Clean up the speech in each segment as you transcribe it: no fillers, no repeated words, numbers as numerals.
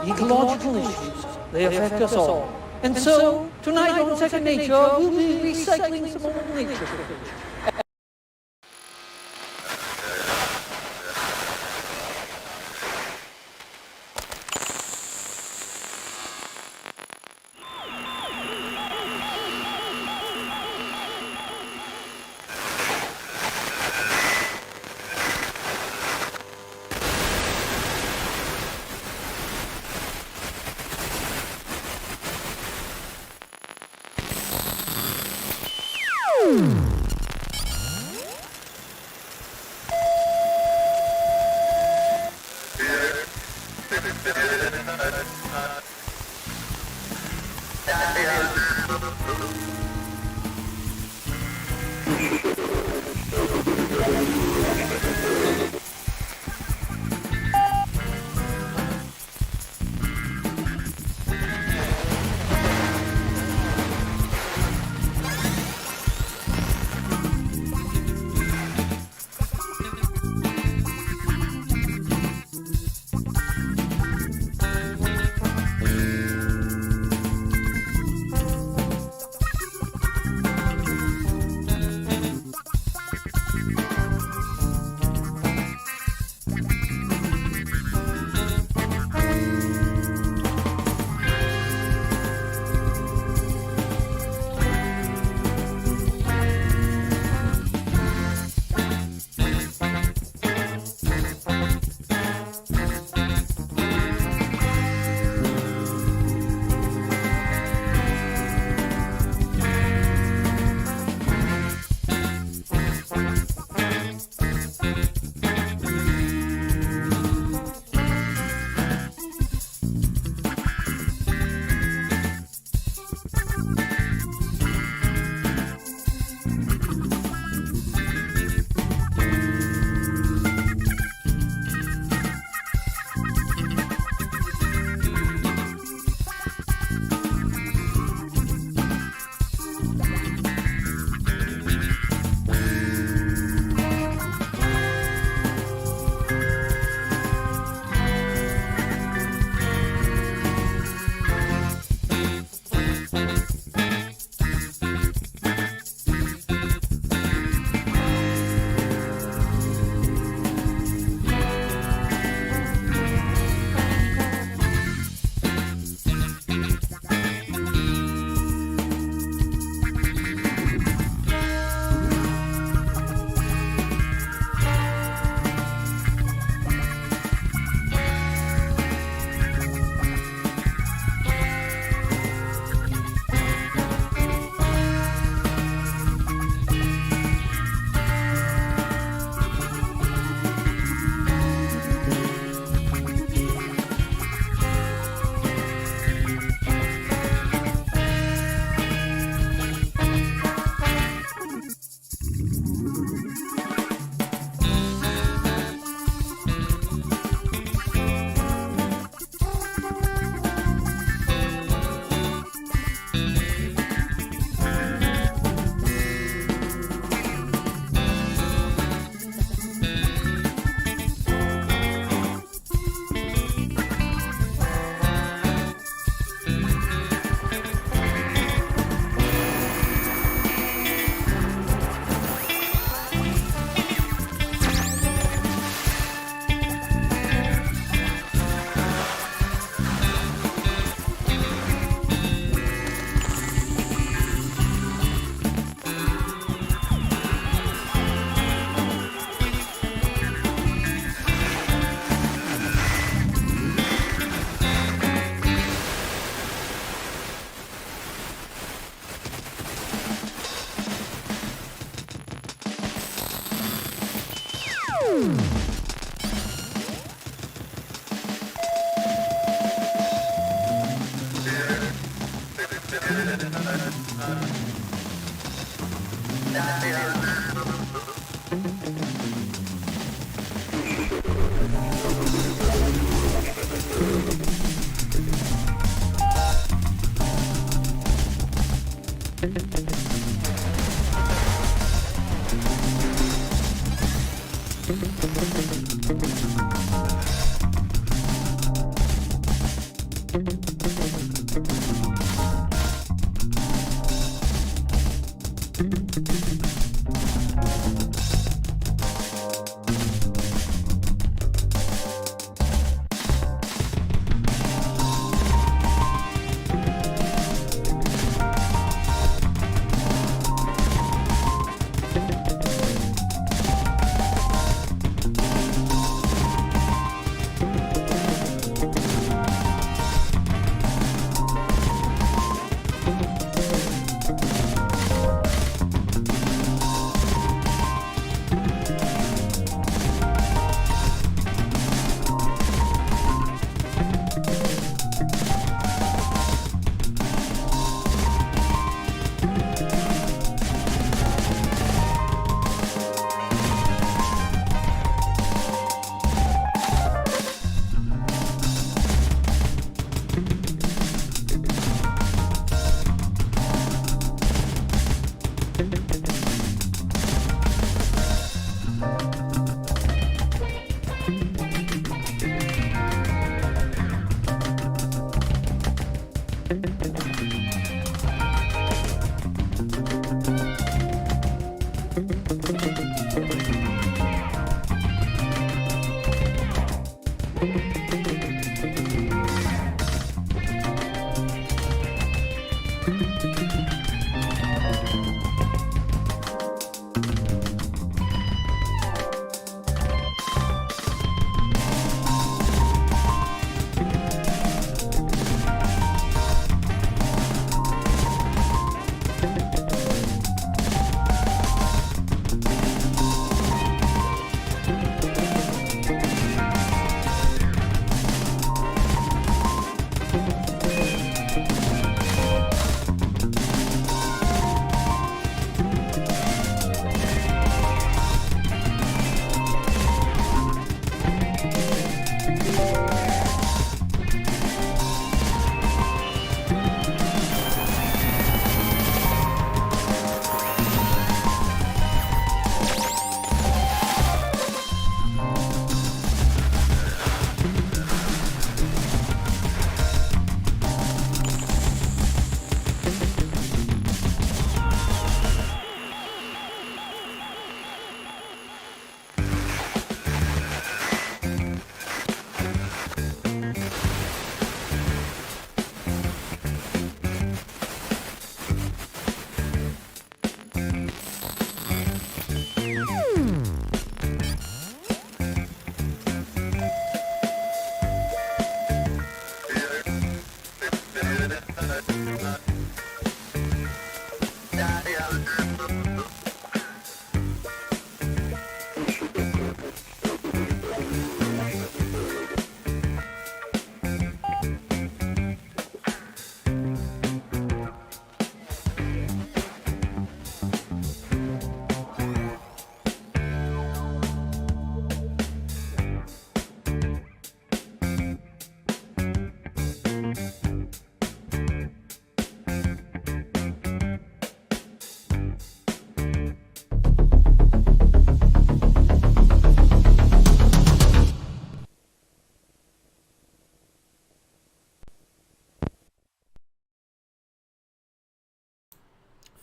ecological issues. They affect us all. And so, tonight on Second Nature, we'll be recycling some old nature footage.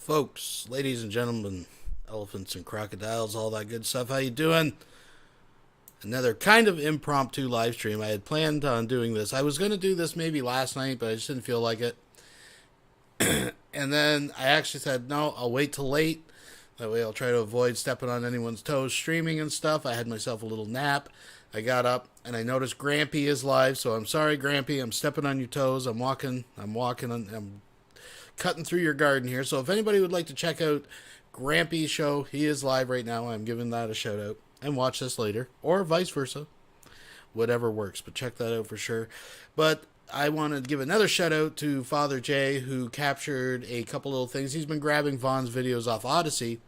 Folks, ladies and gentlemen, elephants and crocodiles, all that good stuff, how you doing? Another kind of impromptu live stream. I had planned on doing this. I was going to do this maybe last night, but I just didn't feel like it. And then I actually said, no, I'll wait till late. That way I'll try to avoid stepping on anyone's toes streaming and stuff. I had myself a little nap. I got up and I noticed Grampy is live, so I'm sorry, Grampy. I'm stepping on your toes. I'm cutting through your garden here. So if anybody would like to check out Grampy's show, he is live right now. I'm giving that a shout out. And watch this later. Or vice versa. Whatever works. But check that out for sure. But I want to give another shout out to Father Jay, who captured a couple little things. He's been grabbing Vaughn's videos off Odyssey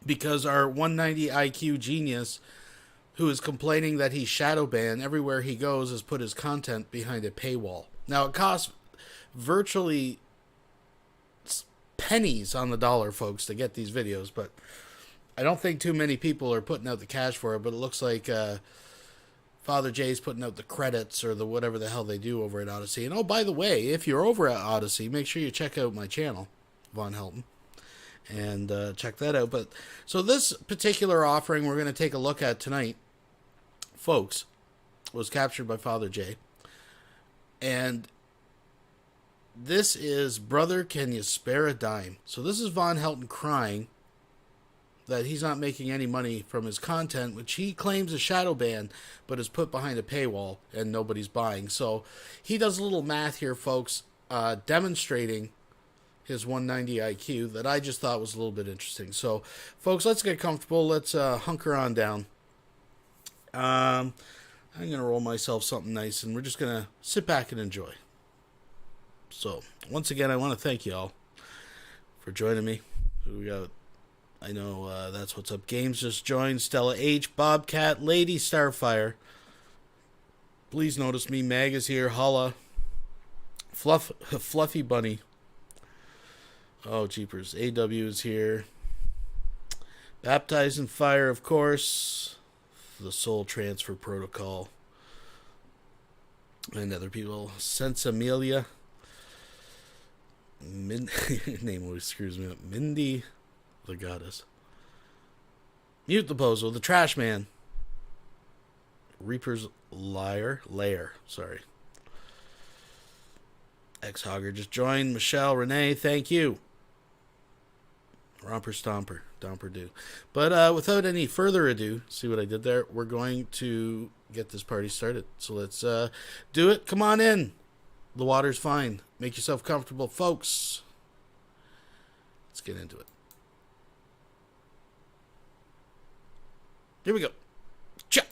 because our 190 IQ genius, who is complaining that he's shadow banned everywhere he goes, has put his content behind a paywall. Now it costs virtually pennies on the dollar, folks, to get these videos, but I don't think too many people are putting out the cash for it. But it looks like Father Jay's putting out the credits or the whatever the hell they do over at Odyssey. And oh, by the way, if you're over at Odyssey, make sure you check out my channel, Von Helton, and check that out. But so this particular offering we're going to take a look at tonight, folks, was captured by Father Jay. And this is Brother, Can You Spare a Dime? So this is Von Helton crying that he's not making any money from his content, which he claims is shadow banned, but is put behind a paywall and nobody's buying. So he does a little math here, folks, demonstrating his 190 IQ that I just thought was a little bit interesting. So, folks, let's get comfortable. Let's hunker on down. I'm going to roll myself something nice, and we're just going to sit back and enjoy. So, once again, I want to thank you all for joining me. Who we got? I know That's What's Up Games just joined. Stella H, Bobcat, Lady Starfire. Please Notice Me. Mag is here. Holla. Fluffy Bunny. Oh, jeepers. AW is here. Baptized in Fire, of course. The Soul Transfer Protocol. And other people. Sense Amelia. Name always screws me up. Mindy the Goddess. Mute the Bozo. The Trash Man. Reaper's Lair. Sorry. X-Hogger just joined. Michelle, Renee, thank you. Romper Stomper. Domper do. But without any further ado, see what I did there? We're going to get this party started. So let's do it. Come on in. The water's fine. Make yourself comfortable, folks. Let's get into it. Here we go. Cha.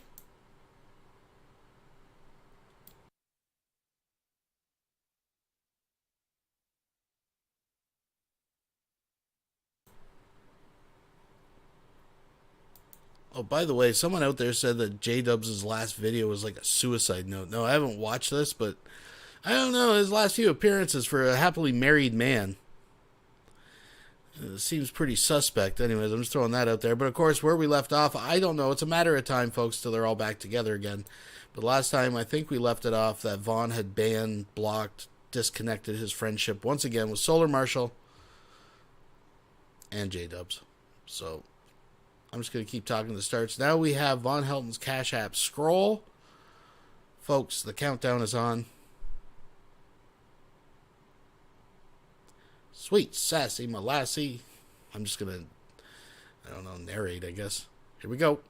Oh, by the way, someone out there said that J-Dubs' last video was like a suicide note. No, I haven't watched this, but I don't know. His last few appearances for a happily married man seems pretty suspect. Anyways, I'm just throwing that out there. But, of course, where we left off, I don't know. It's a matter of time, folks, till they're all back together again. But last time, I think we left it off that Vaughn had banned, blocked, disconnected his friendship once again with Solar Marshall and J-Dubs. So I'm just going to keep talking the starts. Now we have Von Helton's Cash App scroll. Folks, the countdown is on. Sweet sassy molassie. I'm just going to, I don't know, narrate, I guess. Here we go.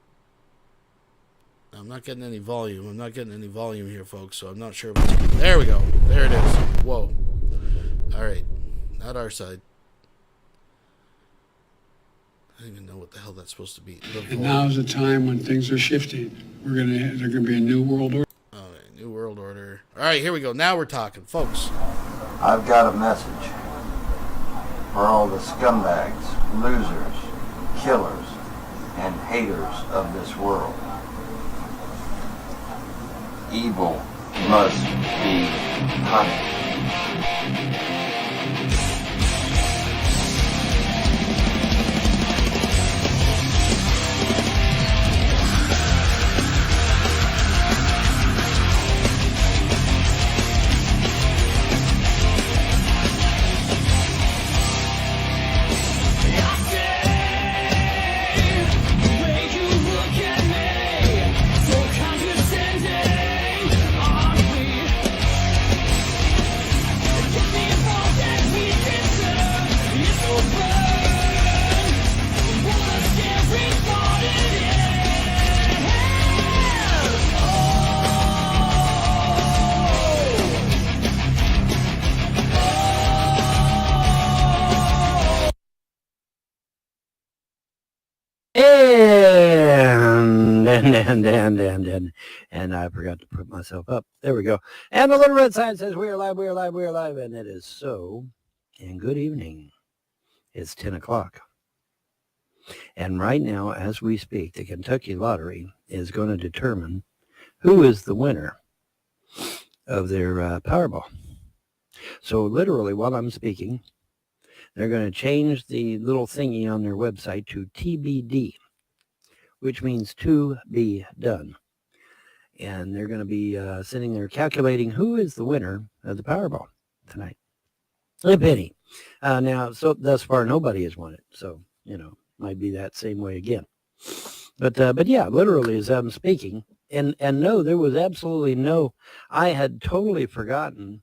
I'm not getting any volume. I'm not getting any volume here, folks, so I'm not sure what's going on. There we go. There it is. Whoa. All right. Not our side. I don't even know what the hell that's supposed to be. And now's the time when things are shifting. There's going to be a new world order. All right, new world order. All right, here we go. Now we're talking, folks. I've got a message for all the scumbags, losers, killers, and haters of this world. Evil must be punished. And I forgot to put myself up. There we go. And the little red sign says we are live, we are live, we are live. And it is so. And good evening. It's 10 o'clock. And right now, as we speak, the Kentucky Lottery is going to determine who is the winner of their Powerball. So literally, while I'm speaking, they're going to change the little thingy on their website to TBD, which means to be done. And they're going to be sitting there calculating who is the winner of the Powerball tonight. If any. Now, so thus far, nobody has won it. So, might be that same way again. But yeah, literally as I'm speaking, and no, there was absolutely no, I had totally forgotten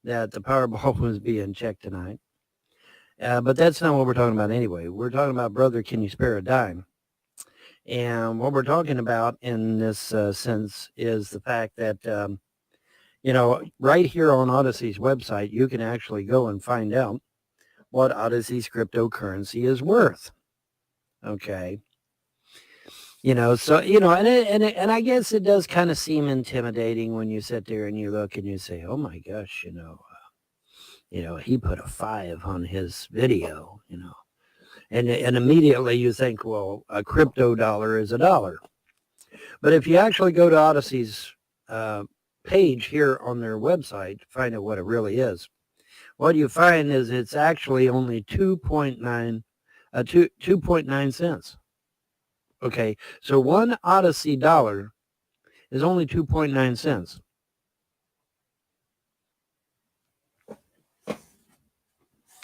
that the Powerball was being checked tonight. But that's not what we're talking about anyway. We're talking about, brother, can you spare a dime? And what we're talking about in this sense is the fact that, right here on Odyssey's website, you can actually go and find out what Odyssey's cryptocurrency is worth. Okay. So, and I guess it does kind of seem intimidating when you sit there and you look and you say, oh my gosh, he put a 5 on his video, and immediately you think, well, a crypto dollar is $1. But if you actually go to Odyssey's page here on their website to find out what it really is, what you find is it's actually only 2.9 cents. Okay, so one Odyssey dollar is only 2.9 cents.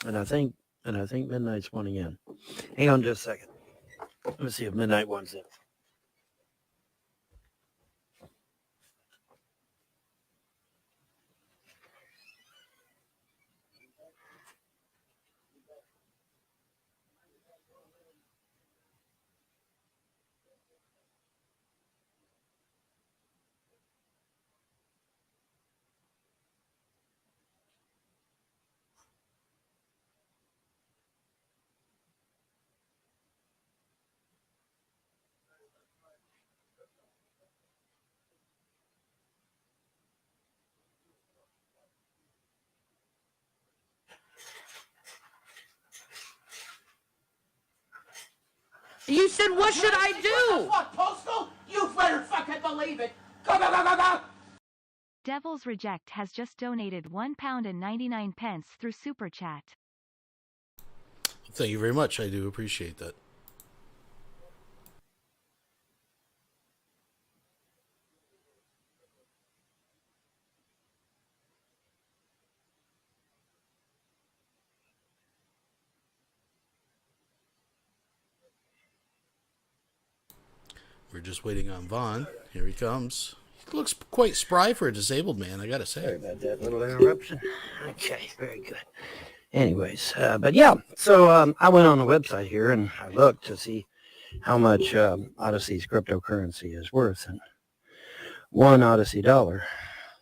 And I think Midnight's wanting in. Hang on just a second. Let me see if Midnight wants in. You said, what should I do? What, Postal? You better fucking believe it. Go, go, go, go, go. Devil's Reject has just donated £1.99 through Super Chat. Thank you very much. I do appreciate that. We're just waiting on Vaughn. Here he comes. He looks quite spry for a disabled man, I gotta say. Sorry about that little interruption. Okay, very good. Anyways, but yeah, so I went on the website here and I looked to see how much Odyssey's cryptocurrency is worth. And one Odyssey dollar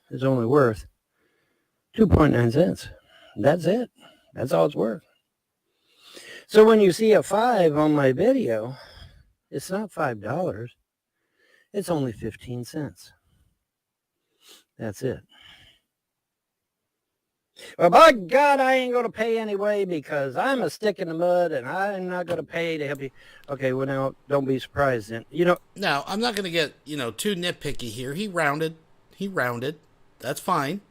is only worth 2.9 cents. That's it. That's all it's worth. So when you see a 5 on my video, it's not $5. It's only 15 cents. That's it. Well, by God, I ain't going to pay anyway because I'm a stick in the mud and I'm not going to pay to help you. Okay, well, now, don't be surprised then. Now, I'm not going to get, too nitpicky here. He rounded. That's fine.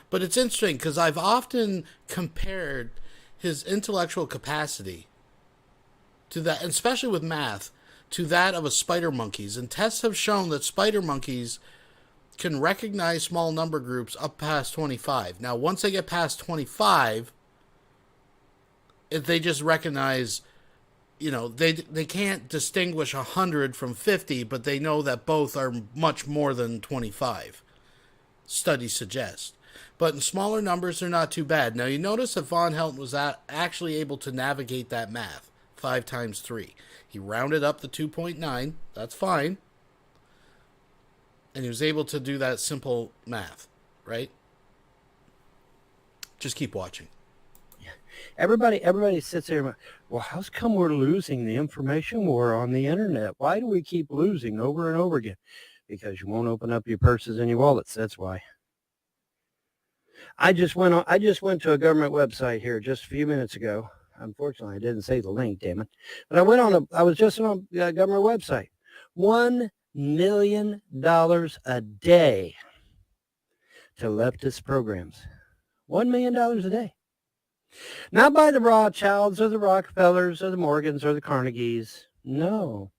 But it's interesting because I've often compared his intellectual capacity to that, especially with math, to that of a spider monkey's. And tests have shown that spider monkeys can recognize small number groups up past 25. Now, once they get past 25, if they just recognize, they can't distinguish 100 from 50, but they know that both are much more than 25. Studies suggest. But in smaller numbers, they're not too bad. Now, you notice that VONHELTON was actually able to navigate that math. 5 times 3. He rounded up the 2.9. That's fine. And he was able to do that simple math, right? Just keep watching. Everybody sits there and, well, how's come we're losing the information war on the internet? Why do we keep losing over and over again? Because you won't open up your purses and your wallets. That's why. I just went to a government website here just a few minutes ago. Unfortunately, I didn't say the link, damn it. But I was just on a government website. $1 million a day to leftist programs. $1 million a day. Not by the Rothschilds or the Rockefellers or the Morgans or the Carnegies. No.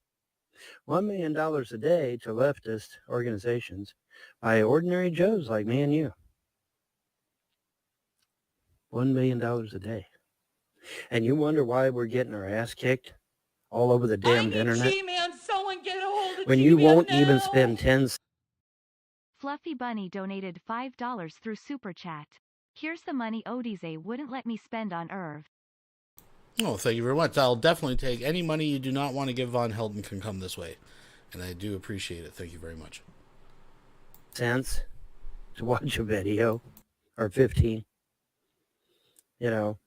$1 million a day to leftist organizations by ordinary Joes like me and you. $1 million a day. And you wonder why we're getting our ass kicked all over the damned internet? G-Man, someone get a hold of When you G-Man won't even now. spend 10 Fluffy Bunny donated $5 through Super Chat. Here's the money Odyssey wouldn't let me spend on Irv. Oh, thank you very much. I'll definitely take any money you do not want to give Von Helton can come this way. And I do appreciate it. Thank you very much. cents to watch a video, or 15. You know,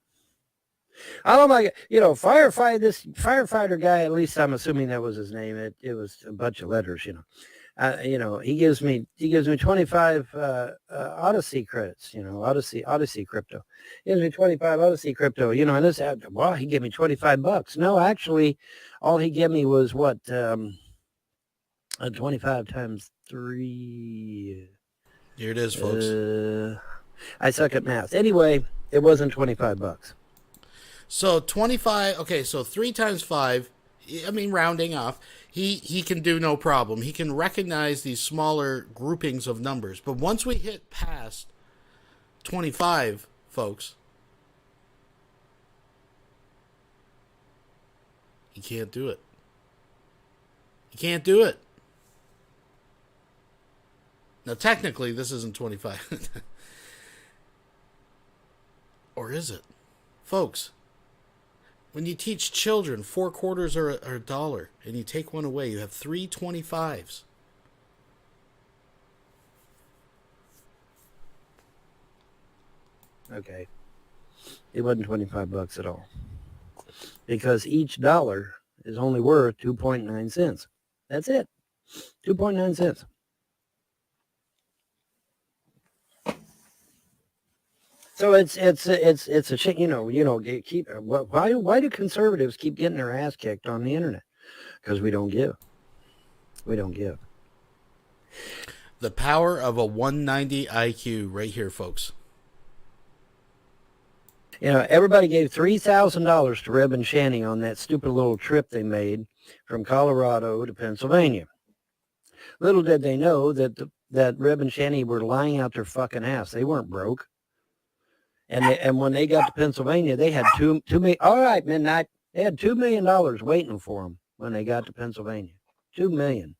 I don't like, firefighter guy, at least I'm assuming that was his name. It was a bunch of letters, he gives me 25 Odyssey credits, Odyssey crypto. He gives me 25 Odyssey crypto, and this, well, he gave me $25. No, actually, all he gave me was 25 times 3. Here it is, folks. I suck at math. Anyway, it wasn't $25. So 25, okay, so 3 times 5, rounding off, he can do no problem. He can recognize these smaller groupings of numbers. But once we hit past 25, folks, he can't do it. He can't do it. Now, technically, this isn't 25. Or is it? Folks, when you teach children 4 quarters are a dollar, and you take one away, you have 3 25s. Okay. It wasn't $25 at all. Because each dollar is only worth 2.9 cents. That's it. 2.9 cents. So it's a shit, why do conservatives keep getting their ass kicked on the internet? Because we don't give. We don't give. The power of a 190 IQ right here, folks. Everybody gave $3,000 to Reb and Shanny on that stupid little trip they made from Colorado to Pennsylvania. Little did they know that Reb and Shanny were lying out their fucking ass. They weren't broke. And when they got to Pennsylvania, they had $2 million. All right, Midnight. They had $2 million waiting for them when they got to Pennsylvania. $2 million.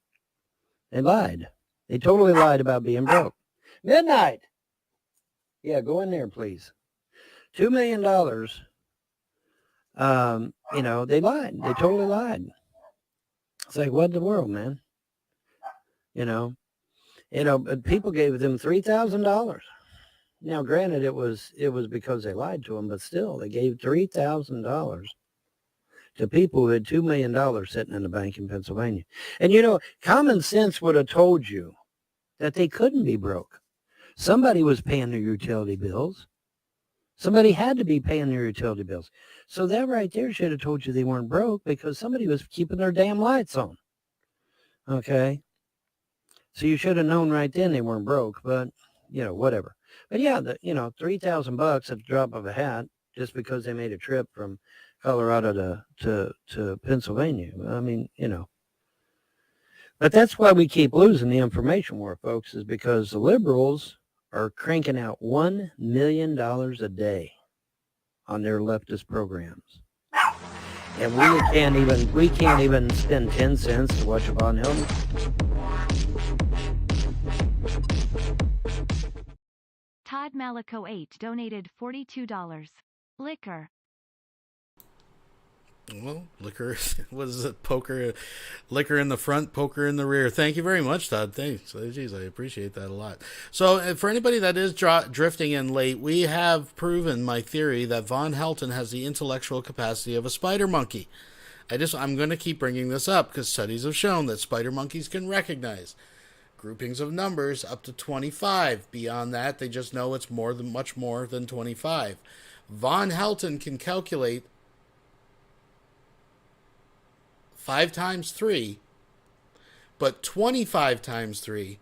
They lied. They totally lied about being broke. Midnight. Yeah, go in there, please. $2 million. They lied. They totally lied. It's like, what in the world, man? But people gave them $3,000. Now, granted, it was because they lied to them, but still, they gave $3,000 to people who had $2 million sitting in the bank in Pennsylvania. And, common sense would have told you that they couldn't be broke. Somebody was paying their utility bills. Somebody had to be paying their utility bills. So that right there should have told you they weren't broke because somebody was keeping their damn lights on. Okay? So you should have known right then they weren't broke, but, whatever. But yeah, $3,000 at the drop of a hat just because they made a trip from Colorado to Pennsylvania. But that's why we keep losing the information war, folks, is because the liberals are cranking out $1 million a day on their leftist programs. And we can't even spend 10 cents to watch a Von Helton. Todd Malico 8 donated $42. Liquor. Well, liquor, what is it? Poker, liquor in the front, poker in the rear. Thank you very much, Todd. Thanks. Geez, I appreciate that a lot. So for anybody that is drifting in late, we have proven my theory that Von Helton has the intellectual capacity of a spider monkey. I'm going to keep bringing this up because studies have shown that spider monkeys can recognize groupings of numbers up to 25. Beyond that, they just know it's much more than 25. Von Helton can calculate 5 times 3, but 25 times 3,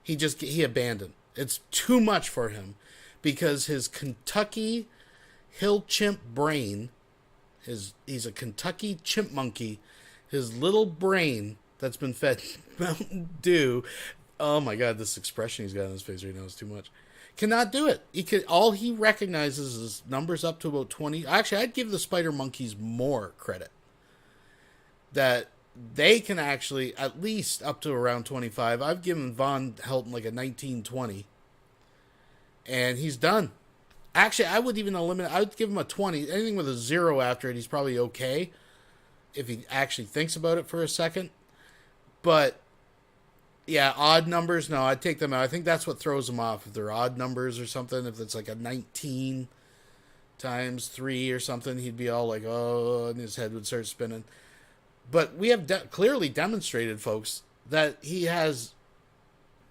he abandoned. It's too much for him because his Kentucky hill chimp brain, he's a Kentucky chimp monkey. his little brain that's been fed Mountain Dew. Oh my God, this expression he's got on his face right now is too much. Cannot do it. All he recognizes is numbers up to about 20. Actually, I'd give the spider monkeys more credit. That they can actually, at least up to around 25. I've given VONHELTON like a 19-20. And he's done. Actually, I would even eliminate, I would give him a 20. Anything with a 0 after it, he's probably okay. If he actually thinks about it for a second. But, yeah, odd numbers, no, I'd take them out. I think that's what throws him off. If they're odd numbers or something, if it's like a 19 times 3 or something, he'd be all like, oh, and his head would start spinning. But we have clearly demonstrated, folks, that he has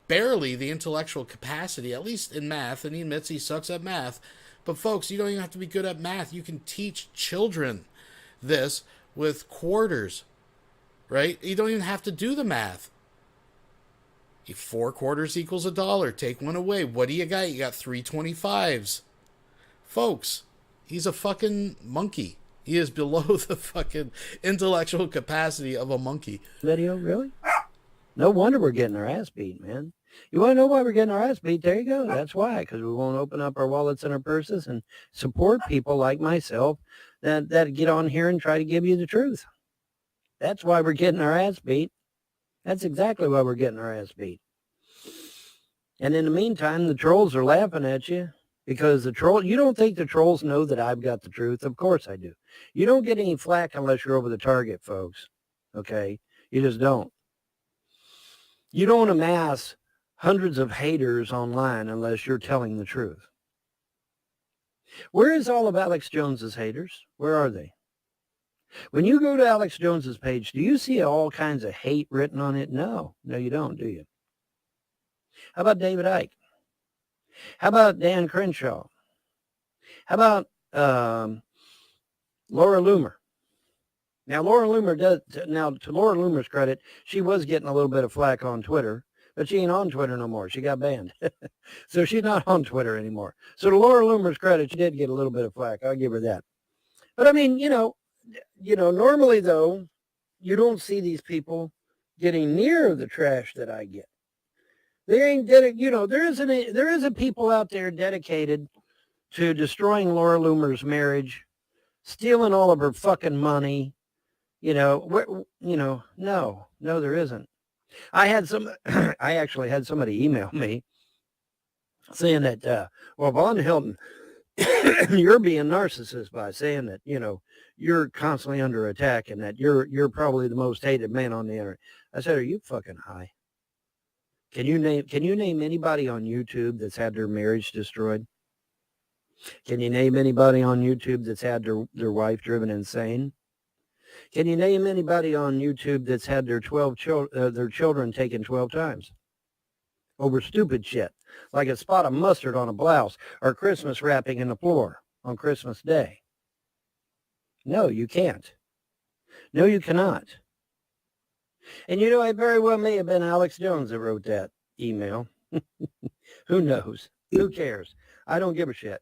barely the intellectual capacity, at least in math, and he admits he sucks at math. But, folks, you don't even have to be good at math. You can teach children this with quarters, right? You don't even have to do the math. 4 quarters equals $1. Take one away. What do you got? You got 3 25s. Folks, he's a fucking monkey. He is below the fucking intellectual capacity of a monkey. Video, really? No wonder we're getting our ass beat, man. You want to know why we're getting our ass beat? There you go. That's why, because we won't open up our wallets and our purses and support people like myself that get on here and try to give you the truth. That's why we're getting our ass beat. That's exactly why we're getting our ass beat. And in the meantime, the trolls are laughing at you because you don't think the trolls know that I've got the truth? Of course I do. You don't get any flack unless you're over the target, folks. Okay? You just don't. You don't amass hundreds of haters online unless you're telling the truth. Where is all of Alex Jones's haters? Where are they? When you go to Alex Jones's page, do you see all kinds of hate written on it? No. No, you don't, do you? How about David Icke? How about Dan Crenshaw? How about Laura Loomer? Now, to Laura Loomer's credit, she was getting a little bit of flack on Twitter, but she ain't on Twitter no more. She got banned. So she's not on Twitter anymore. So to Laura Loomer's credit, she did get a little bit of flack. I'll give her that. But I mean, normally though, you don't see these people getting near the trash that I get. There isn't people out there dedicated to destroying Laura Loomer's marriage, stealing all of her fucking money. No, there isn't. I actually had somebody email me saying that, VONHELTON, you're being narcissist by saying that, you're constantly under attack and that you're probably the most hated man on the internet. I said, are you fucking high? Can you name anybody on YouTube that's had their marriage destroyed? Can you name anybody on YouTube that's had their wife driven insane? Can you name anybody on YouTube that's had their children taken 12 times over stupid shit, like a spot of mustard on a blouse or Christmas wrapping in the floor on Christmas Day? No, you can't. No, you cannot. And it very well may have been Alex Jones that wrote that email. Who knows? Who cares? I don't give a shit.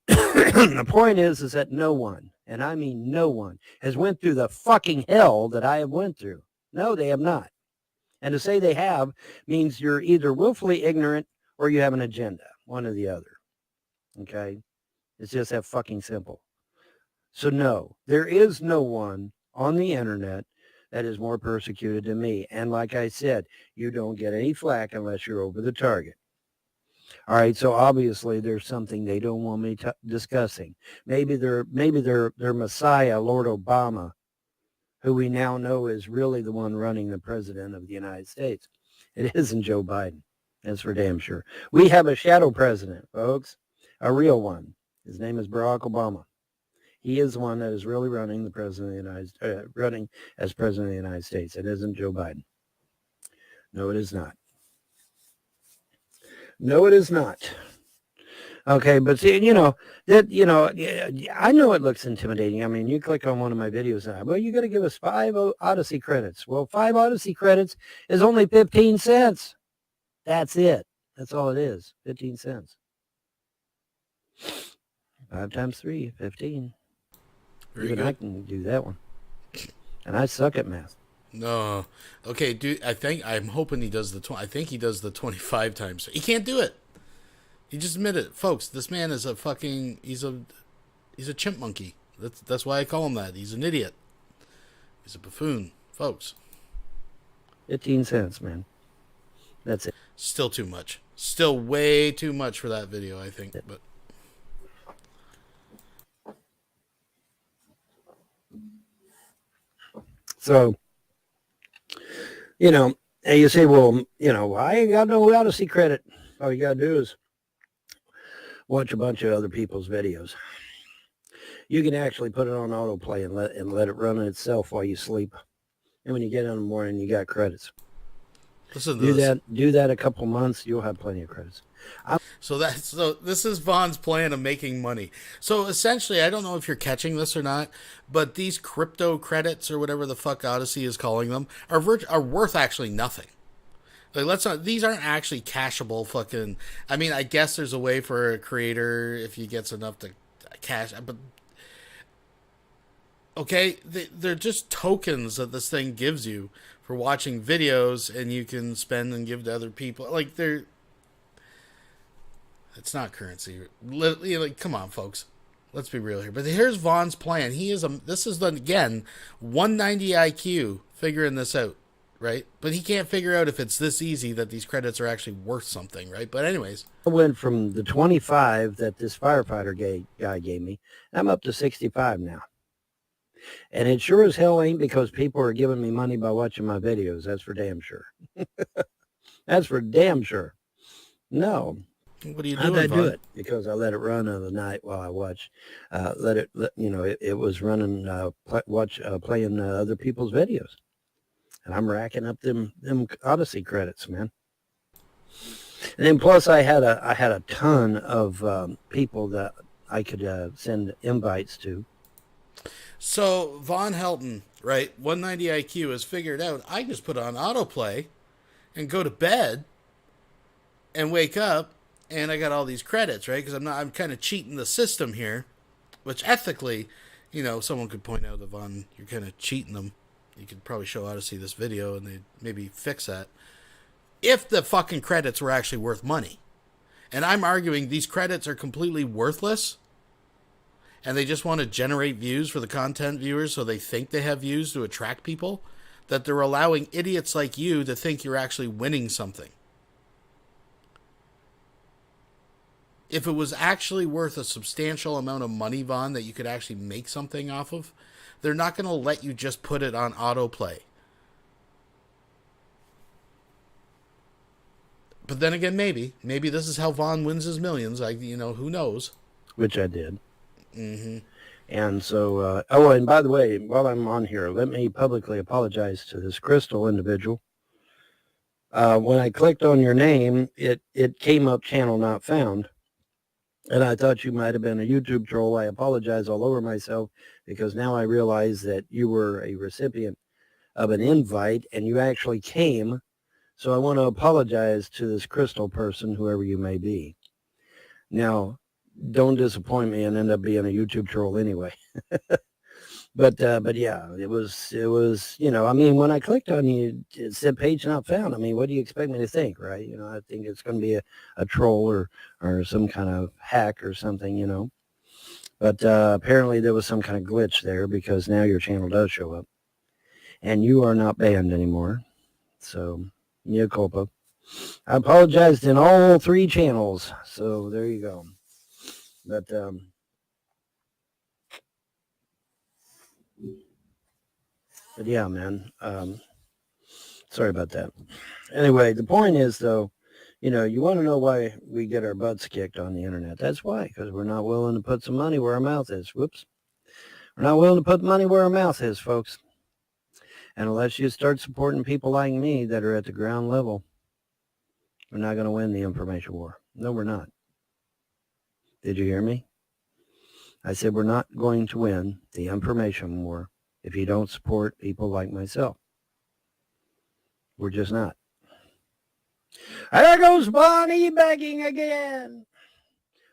The point is that no one, and I mean no one, has went through the fucking hell that I have went through. No, they have not. And to say they have means you're either willfully ignorant or you have an agenda, one or the other. Okay? It's just that fucking simple. So no, there is no one on the internet that is more persecuted than me. And like I said, you don't get any flack unless you're over the target. All right, so obviously there's something they don't want me discussing. Maybe their Messiah, Lord Obama, who we now know is really the one running the president of the United States. It isn't Joe Biden. That's for damn sure. We have a shadow president, folks, a real one. His name is Barack Obama. He is the one that is really running the president of the running as president of the United States. It isn't Joe Biden. No, it is not. No, it is not. Okay, but see, I know it looks intimidating. I mean, you click on one of my videos and you got to give us 5 Odyssey credits. Well, 5 Odyssey credits is only 15 cents. That's it. That's all it is. 15 cents. 5 times 3, 15. Very Even good. I can do that one. And I suck at math. No. Okay, dude, I'm hoping he does I think he does the 25 times. He can't do it. He just admitted it. Folks, this man is he's a chimp monkey. That's why I call him that. He's an idiot. He's a buffoon, folks. 15 cents, man. That's it. Still too much. Still way too much for that video, I think. But so, and you say, well, I ain't got no Odyssey credit. All you got to do is watch a bunch of other people's videos. You can actually put it on autoplay and let it run itself while you sleep. And when you get in the morning, you got credits. listen to this. Do that a couple months, you'll have plenty of credits. So this is Von's plan of making money. So essentially, I don't know if you're catching this or not, but these crypto credits or whatever the fuck Odyssey is calling them are worth actually nothing. Like, these aren't actually cashable fucking. I mean, I guess there's a way for a creator if he gets enough to cash, but okay, they're just tokens that this thing gives you for watching videos, and you can spend and give to other people. Like, it's not currency. Like, come on, folks. Let's be real here. But here's Von's plan. This is again 190 IQ figuring this out, right? But he can't figure out if it's this easy that these credits are actually worth something, right? But anyways, I went from the 25 that this firefighter guy gave me. I'm up to 65 now. And it sure as hell ain't because people are giving me money by watching my videos. That's for damn sure. That's for damn sure. No. what are you How'd doing, I Von? do it? Because I let it run in the night while I watched. It was running, playing other people's videos. And I'm racking up them Odyssey credits, man. And then plus I had a ton of people that I could send invites to. So VONHELTON, right? 190 IQ has figured out I can just put on autoplay and go to bed and wake up, and I got all these credits, right? Because I'm kind of cheating the system here, which ethically, someone could point out that Von, you're kind of cheating them. You could probably show Odyssey this video and they'd maybe fix that. If the fucking credits were actually worth money. And I'm arguing these credits are completely worthless, and they just want to generate views for the content viewers so they think they have views to attract people, that they're allowing idiots like you to think you're actually winning something. If it was actually worth a substantial amount of money, Von, that you could actually make something off of, they're not going to let you just put it on autoplay. But then again, maybe this is how Von wins his millions. Who knows? Which I did. Mm-hmm. And so, and by the way, while I'm on here, let me publicly apologize to this Crystal individual. When I clicked on your name, it came up channel not found. And I thought you might have been a YouTube troll. I apologize all over myself because now I realize that you were a recipient of an invite and you actually came. So I want to apologize to this Crystal person, whoever you may be. Now, don't disappoint me and end up being a YouTube troll anyway. But yeah, it was, when I clicked on you, it said page not found. I mean, what do you expect me to think, right? I think it's going to be a troll or some kind of hack or something, But apparently there was some kind of glitch there because now your channel does show up. And you are not banned anymore. So, mea culpa. I apologized in all 3 channels. So, there you go. But yeah, man, sorry about that. Anyway, the point is, though, you want to know why we get our butts kicked on the internet. That's why, because we're not willing to put some money where our mouth is. Whoops. We're not willing to put money where our mouth is, folks. And unless you start supporting people like me that are at the ground level, we're not going to win the information war. No, we're not. Did you hear me? I said we're not going to win the information war if you don't support people like myself. We're just not. There goes Bonnie begging again.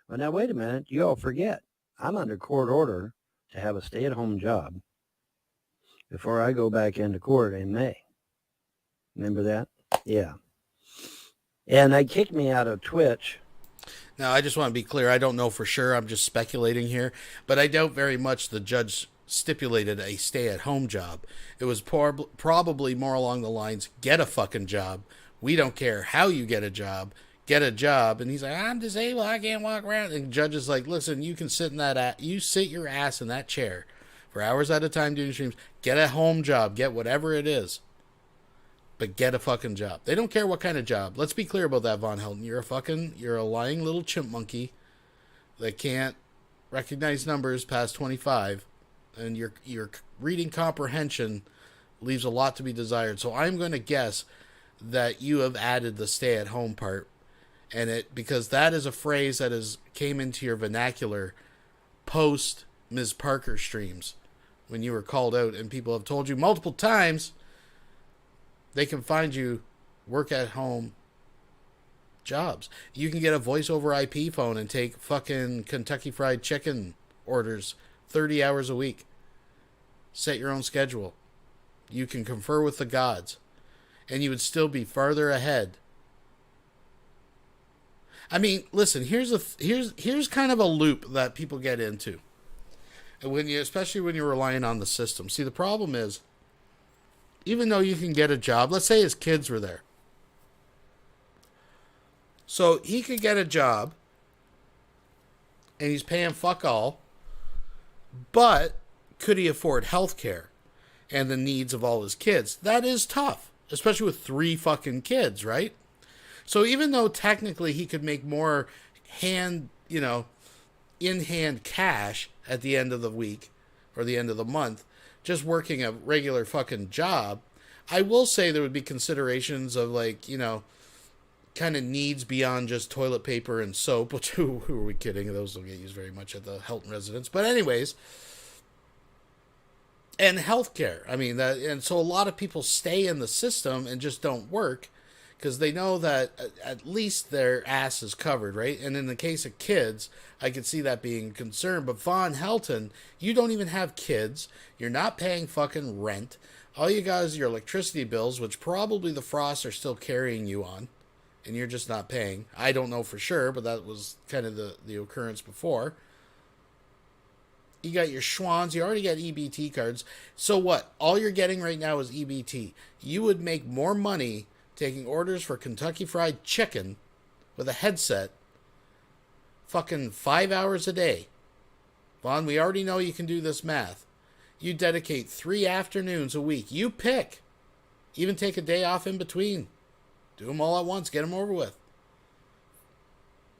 Well, now, wait a minute. You all forget. I'm under court order to have a stay-at-home job. before I go back into court in May. Remember that? Yeah. And they kicked me out of Twitch. Now, I just want to be clear. I don't know for sure. I'm just speculating here. But I doubt very much the judge stipulated a stay-at-home job. It was probably more along the lines, get a fucking job. We don't care how you get a job. Get a job. And he's like, I'm disabled. I can't walk around. And the judge is like, listen, you can sit in that you sit your ass in that chair for hours at a time doing streams. Get a home job. Get whatever it is. But get a fucking job. They don't care what kind of job. Let's be clear about that, Von Helton. You're a lying little chimp monkey that can't recognize numbers past 25, and your reading comprehension leaves a lot to be desired. So I'm going to guess that you have added the stay-at-home part, and because that is a phrase that came into your vernacular post Ms. Parker streams when you were called out, and people have told you multiple times they can find you work-at-home jobs. You can get a voice over IP phone and take fucking Kentucky Fried Chicken orders 30 hours a week. Set your own schedule. You can confer with the gods. And you would still be farther ahead. I mean, listen, here's kind of a loop that people get into. And especially when you're relying on the system. See, the problem is, even though you can get a job, let's say his kids were there. So he could get a job, and he's paying fuck all, but could he afford health care and the needs of all his kids? That is tough, especially with 3 fucking kids, right? So even though technically he could make more in-hand cash at the end of the week or the end of the month, just working a regular fucking job, I will say there would be considerations of kind of needs beyond just toilet paper and soap, which who are we kidding? Those don't get used very much at the Helton residence. But anyways, and healthcare. I mean, and so a lot of people stay in the system and just don't work because they know that at least their ass is covered, right? And in the case of kids, I could see that being a concern. But Von Helton, you don't even have kids. You're not paying fucking rent. All you got is your electricity bills, which probably the Frosts are still carrying you on, and you're just not paying. I don't know for sure, but that was kind of the occurrence before. You got your Schwans. You already got EBT cards. So what? All you're getting right now is EBT. You would make more money taking orders for Kentucky Fried Chicken with a headset fucking 5 hours a day. Vaughn, we already know you can do this math. You dedicate 3 afternoons a week. You pick. Even take a day off in between. Do them all at once. Get them over with.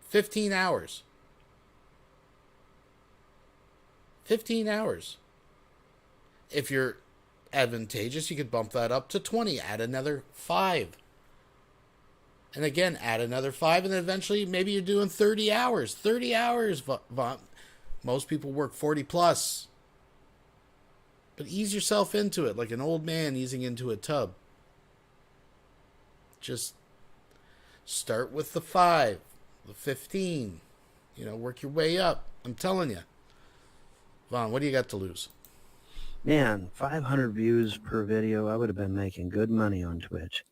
15 hours. 15 hours. If you're advantageous, you could bump that up to 20. Add another 5. And again, add another 5. And then eventually, maybe you're doing 30 hours. 30 hours. Most people work 40 plus. But ease yourself into it like an old man easing into a tub. Just start with the 5, the 15. Work your way up. I'm telling you. Vaughn, what do you got to lose? Man, 500 views per video, I would have been making good money on Twitch.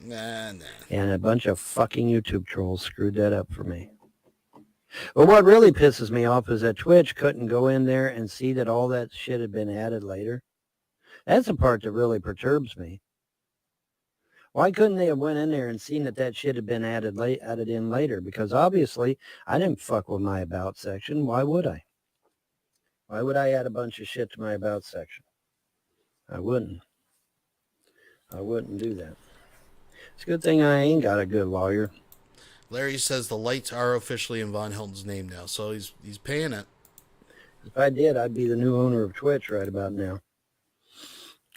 Nah. And a bunch of fucking YouTube trolls screwed that up for me. But what really pisses me off is that Twitch couldn't go in there and see that all that shit had been added later. That's the part that really perturbs me. Why couldn't they have went in there and seen that shit had been added in later? Because obviously, I didn't fuck with my about section. Why would I? Why would I add a bunch of shit to my about section? I wouldn't. I wouldn't do that. It's a good thing I ain't got a good lawyer. Larry says the lights are officially in Von Helton's name now, so he's paying it. If I did, I'd be the new owner of Twitch right about now.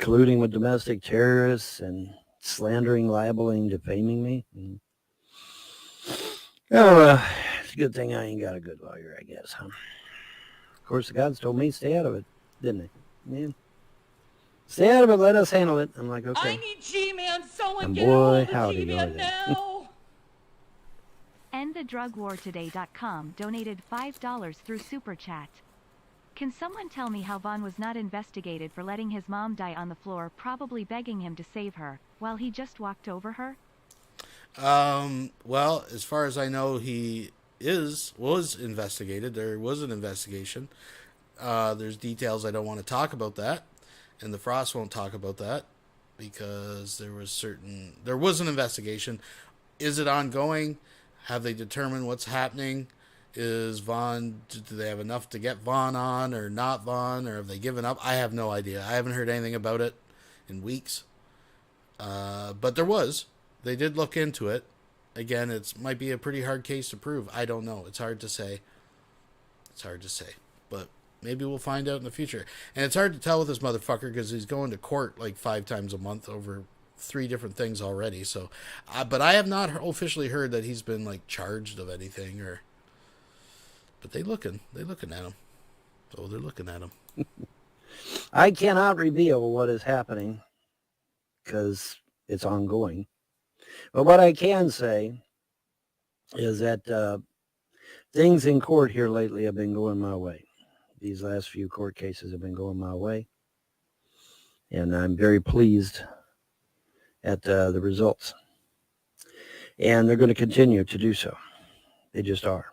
Colluding with domestic terrorists and slandering, libeling, defaming me. It's a good thing I ain't got a good lawyer, I guess, huh? Of course, the gods told me stay out of it, didn't they? Yeah. Stay out of it, let us handle it. I'm like, okay. I need G-Man, someone And get boy, hold of howdy, G-Man are they. now. EndTheDrugWarToday.com donated $5 through Super Chat. Can someone tell me how Vaughn was not investigated for letting his mom die on the floor, probably begging him to save her, while he just walked over her? Well, as far as I know, he was investigated. There was an investigation. There's details I don't want to talk about that, and the Frost won't talk about that because there was an investigation. Is it ongoing? Have they determined what's happening? Is Vaughn, do they have enough to get Vaughn on or not Vaughn, or have they given up? I have no idea. I haven't heard anything about it in weeks. But they did look into it. Again, it might be a pretty hard case to prove. I don't know. It's hard to say. But maybe we'll find out in the future. And it's hard to tell with this motherfucker because he's going to court like 5 times a month over 3 different things already. So, but I have not officially heard that he's been like charged of anything or. But they're looking at him. Oh, they're looking at him. I cannot reveal what is happening because it's ongoing. But what I can say is that things in court here lately have been going my way. These last few court cases have been going my way. And I'm very pleased at the results. And they're going to continue to do so. They just are.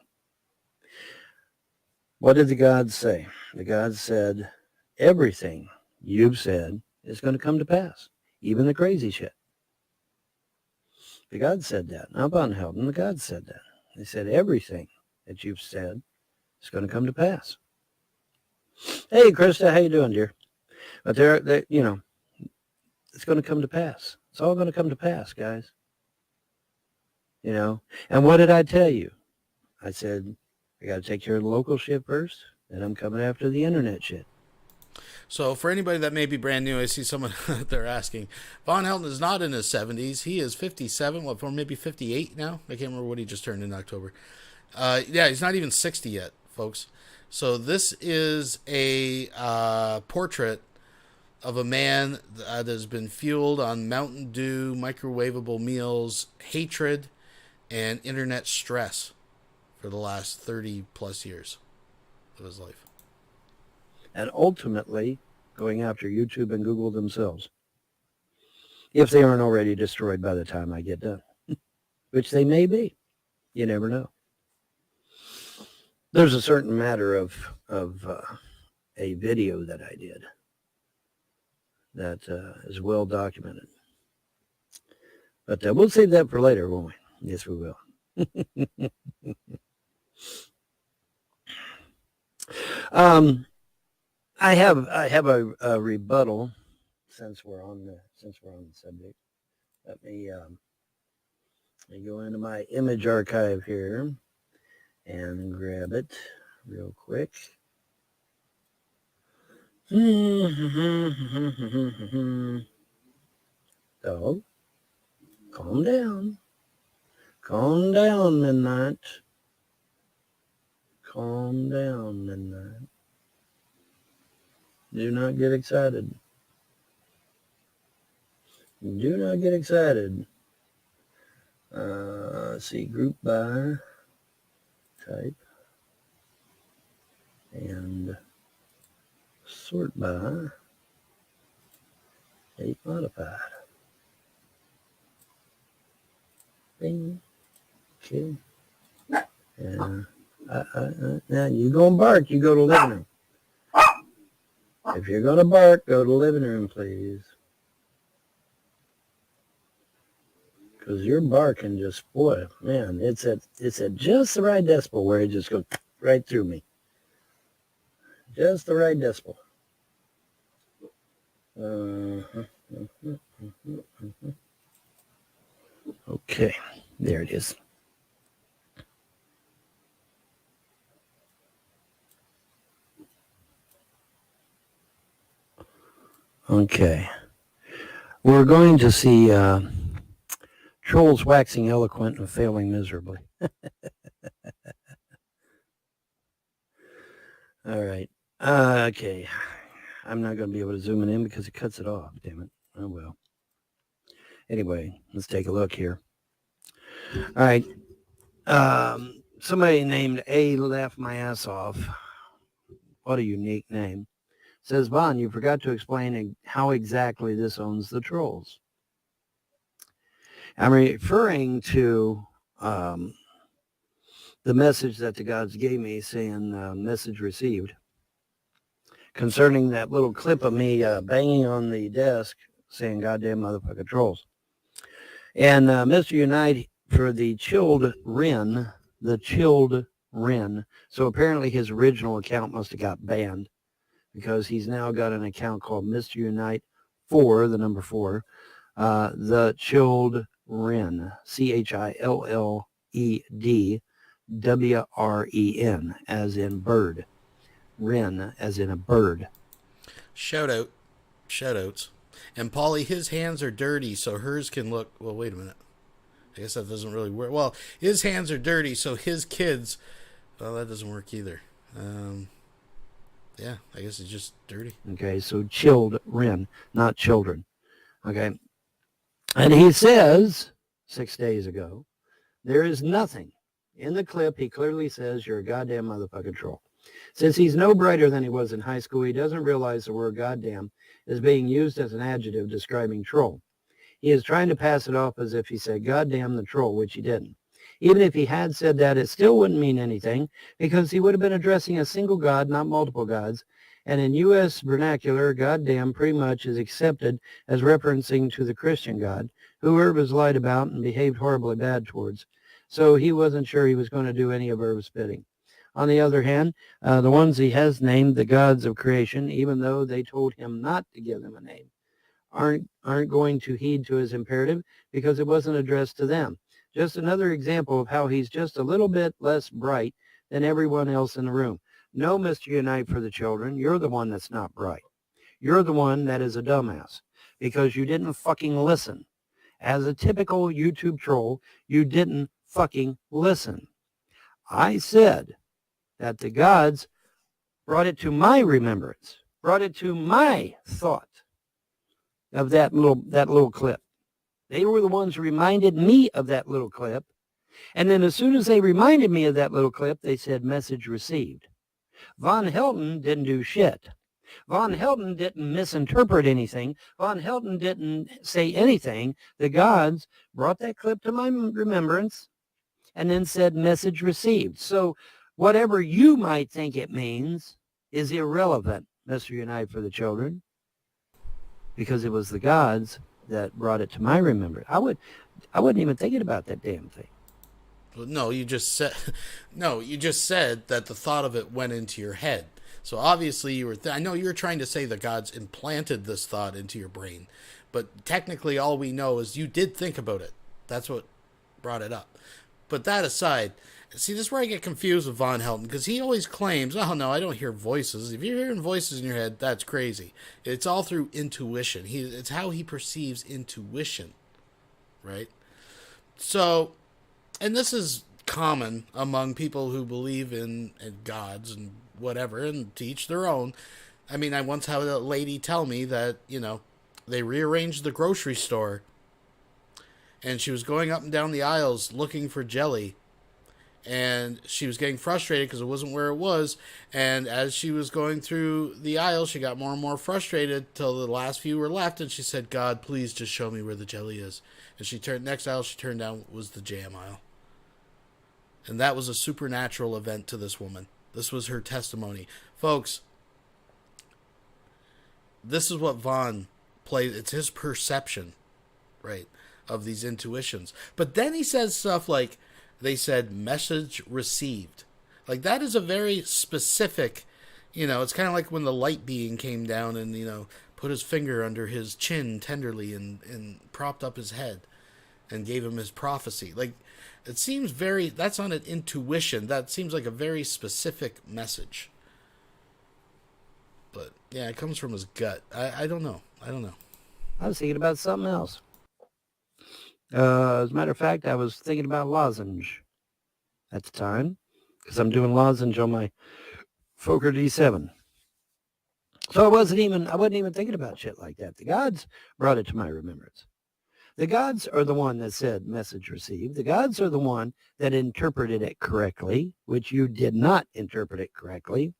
What did the gods say? The gods said, everything you've said is going to come to pass, even the crazy shit. The gods said that. Not VONHELTON, the gods said that. They said everything that you've said is going to come to pass. Hey, Krista, how you doing, dear? But they're you know, it's going to come to pass. It's all going to come to pass, guys. You know, and what did I tell you? I said, I got to take care of the local shit first, and I'm coming after the internet shit. So for anybody that may be brand new, I see someone out there asking, VONHELTON is not in his 70s. He is 57, or maybe 58 now? I can't remember what he just turned in October. Yeah, he's not even 60 yet, folks. So this is a portrait of a man that has been fueled on Mountain Dew, microwavable meals, hatred, and internet stress for the last 30 plus years of his life. And ultimately going after YouTube and Google themselves, if they aren't already destroyed by the time I get done, which they may be. You never know. There's a certain matter of a video that I did that is well documented. But we'll save that for later, won't we? Yes, we will. I have a rebuttal since we're on the subject. Let me go into my image archive here and grab it real quick. So, calm down. Calm down, Midnight. Calm down, Midnight. Do not get excited. Do not get excited. Let's see, group by type and sort by date modified. Bing. Okay. And now you gonna bark, you go to living room. If you're gonna bark, go to living room, please. Because your barking just, boy, man, it's at just the right decibel where it just goes right through me. Just the right decibel. Okay, there it is. Okay. We're going to see trolls waxing eloquent and failing miserably. All right. Okay. I'm not going to be able to zoom it in because it cuts it off. Damn it. Oh, well. Anyway, let's take a look here. All right. Somebody named A laughed my ass off What a unique name. Says, Von, you forgot to explain how exactly this owns the trolls. I'm referring to the message that the gods gave me saying message received concerning that little clip of me banging on the desk saying goddamn motherfucking trolls. And Mr. Unite for the chilled Wren, so apparently his original account must have got banned because he's now got an account called Mr. Unite 4, the number 4, the chilled Wren, ChildWredWren, as in bird. Wren, as in a bird. Shoutouts. And Polly, his hands are dirty, so hers can look... Well, wait a minute. I guess that doesn't really work. Well, his hands are dirty, so his kids... Well, that doesn't work either. Yeah, I guess it's just dirty. Okay, so chilled Wren, not children. Okay. And he says, 6 days ago, there is nothing. In the clip, he clearly says, you're a goddamn motherfucking troll. Since he's no brighter than he was in high school, he doesn't realize the word goddamn is being used as an adjective describing troll. He is trying to pass it off as if he said goddamn the troll, which he didn't. Even if he had said that, it still wouldn't mean anything because he would have been addressing a single god, not multiple gods. And in U.S. vernacular, goddamn pretty much is accepted as referencing to the Christian God, who Irv has lied about and behaved horribly bad towards. So he wasn't sure he was going to do any of Irv's bidding. On the other hand, the ones he has named the gods of creation, even though they told him not to give them a name, aren't going to heed to his imperative because it wasn't addressed to them. Just another example of how he's just a little bit less bright than everyone else in the room. No, Mr. Unite for the children, you're the one that's not bright. You're the one that is a dumbass because you didn't fucking listen. As a typical YouTube troll, you didn't fucking listen. I said that the gods brought it to my remembrance, brought it to my thought of that little clip. They were the ones who reminded me of that little clip. And then as soon as they reminded me of that little clip, they said message received. VONHELTON didn't do shit. VONHELTON didn't misinterpret anything. VONHELTON didn't say anything. The gods brought that clip to my remembrance and then said message received. So whatever you might think it means is irrelevant, Mr. Unite for the children, because it was the gods that brought it to my remembrance. I wasn't even thinking about that damn thing. No, you just said that the thought of it went into your head. So obviously you were. I know you were trying to say the gods implanted this thought into your brain, but technically all we know is you did think about it. That's what brought it up. But that aside, see, this is where I get confused with VONHELTON because he always claims, "Oh no, I don't hear voices." If you're hearing voices in your head, that's crazy. It's all through intuition. It's how he perceives intuition, right? So. And this is common among people who believe in gods and whatever and teach their own. I mean, I once had a lady tell me that, they rearranged the grocery store and she was going up and down the aisles looking for jelly. And she was getting frustrated because it wasn't where it was. And as she was going through the aisle, she got more and more frustrated till the last few were left. And she said, God, please just show me where the jelly is. And next aisle she turned down was the jam aisle. And that was a supernatural event to this woman. This was her testimony. Folks, this is what Von plays. It's his perception, right, of these intuitions. But then he says stuff like, they said, message received. Like, that is a very specific, it's kind of like when the light being came down and, put his finger under his chin tenderly and propped up his head and gave him his prophecy. Like, it seems that's on an intuition. That seems like a very specific message. But, yeah, it comes from his gut. I don't know. I was thinking about something else. As a matter of fact, I was thinking about lozenge at the time, because I'm doing lozenge on my Fokker D7. So I wasn't even thinking about shit like that. The gods brought it to my remembrance. The gods are the one that said message received. The gods are the one that interpreted it correctly, which you did not interpret it correctly.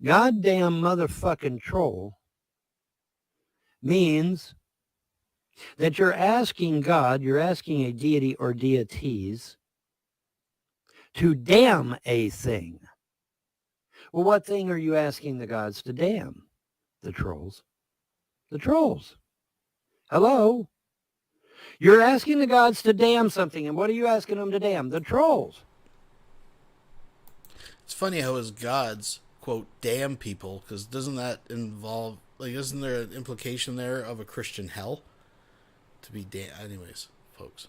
Goddamn motherfucking troll means that you're asking God, you're asking a deity or deities to damn a thing. Well, what thing are you asking the gods to damn? The trolls. The trolls. Hello? You're asking the gods to damn something, and what are you asking them to damn? The trolls. It's funny how his gods, quote, damn people, because doesn't that involve, like, isn't there an implication there of a Christian hell? To be damn. Anyways, folks.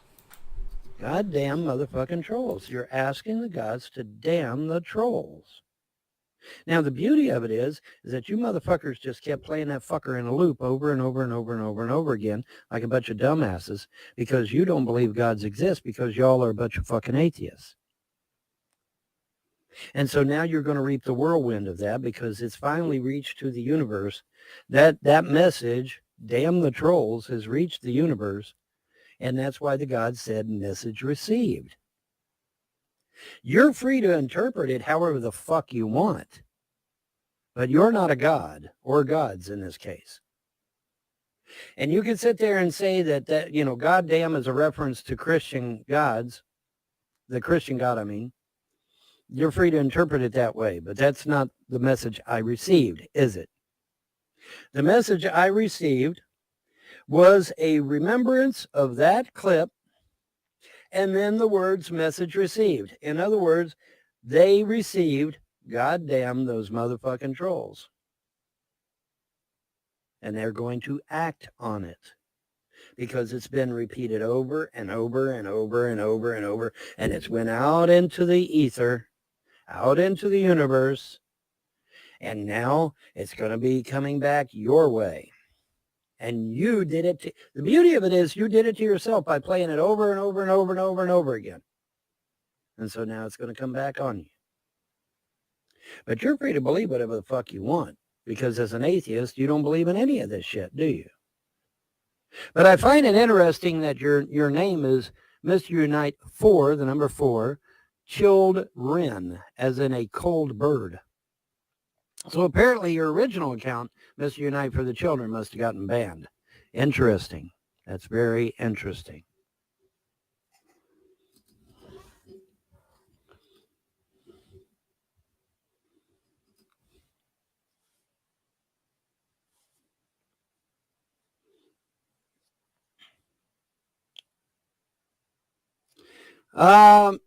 Goddamn motherfucking trolls. You're asking the gods to damn the trolls. Now, the beauty of it is that you motherfuckers just kept playing that fucker in a loop over and over and over and over and over again like a bunch of dumbasses because you don't believe gods exist because y'all are a bunch of fucking atheists. And so now you're going to reap the whirlwind of that because it's finally reached to the universe. That message, damn the trolls, has reached the universe. And that's why the gods said message received. You're free to interpret it however the fuck you want. But you're not a god, or gods in this case. And you can sit there and say that goddamn is a reference to Christian gods. The Christian God, I mean. You're free to interpret it that way, but that's not the message I received, is it? The message I received was a remembrance of that clip and then the words message received. In other words, they received, goddamn those motherfucking trolls. And they're going to act on it because it's been repeated over and over and over and over and over. And it's went out into the ether, out into the universe. And now it's going to be coming back your way. And you did it. The beauty of it is you did it to yourself by playing it over and over and over and over and over again. And so now it's going to come back on you. But you're free to believe whatever the fuck you want. Because as an atheist, you don't believe in any of this shit, do you? But I find it interesting that your name is Mr. Unite 4, the number 4, chilled wren, as in a cold bird. So apparently your original account, Mr. Unite for the Children, must have gotten banned. Interesting. That's very interesting.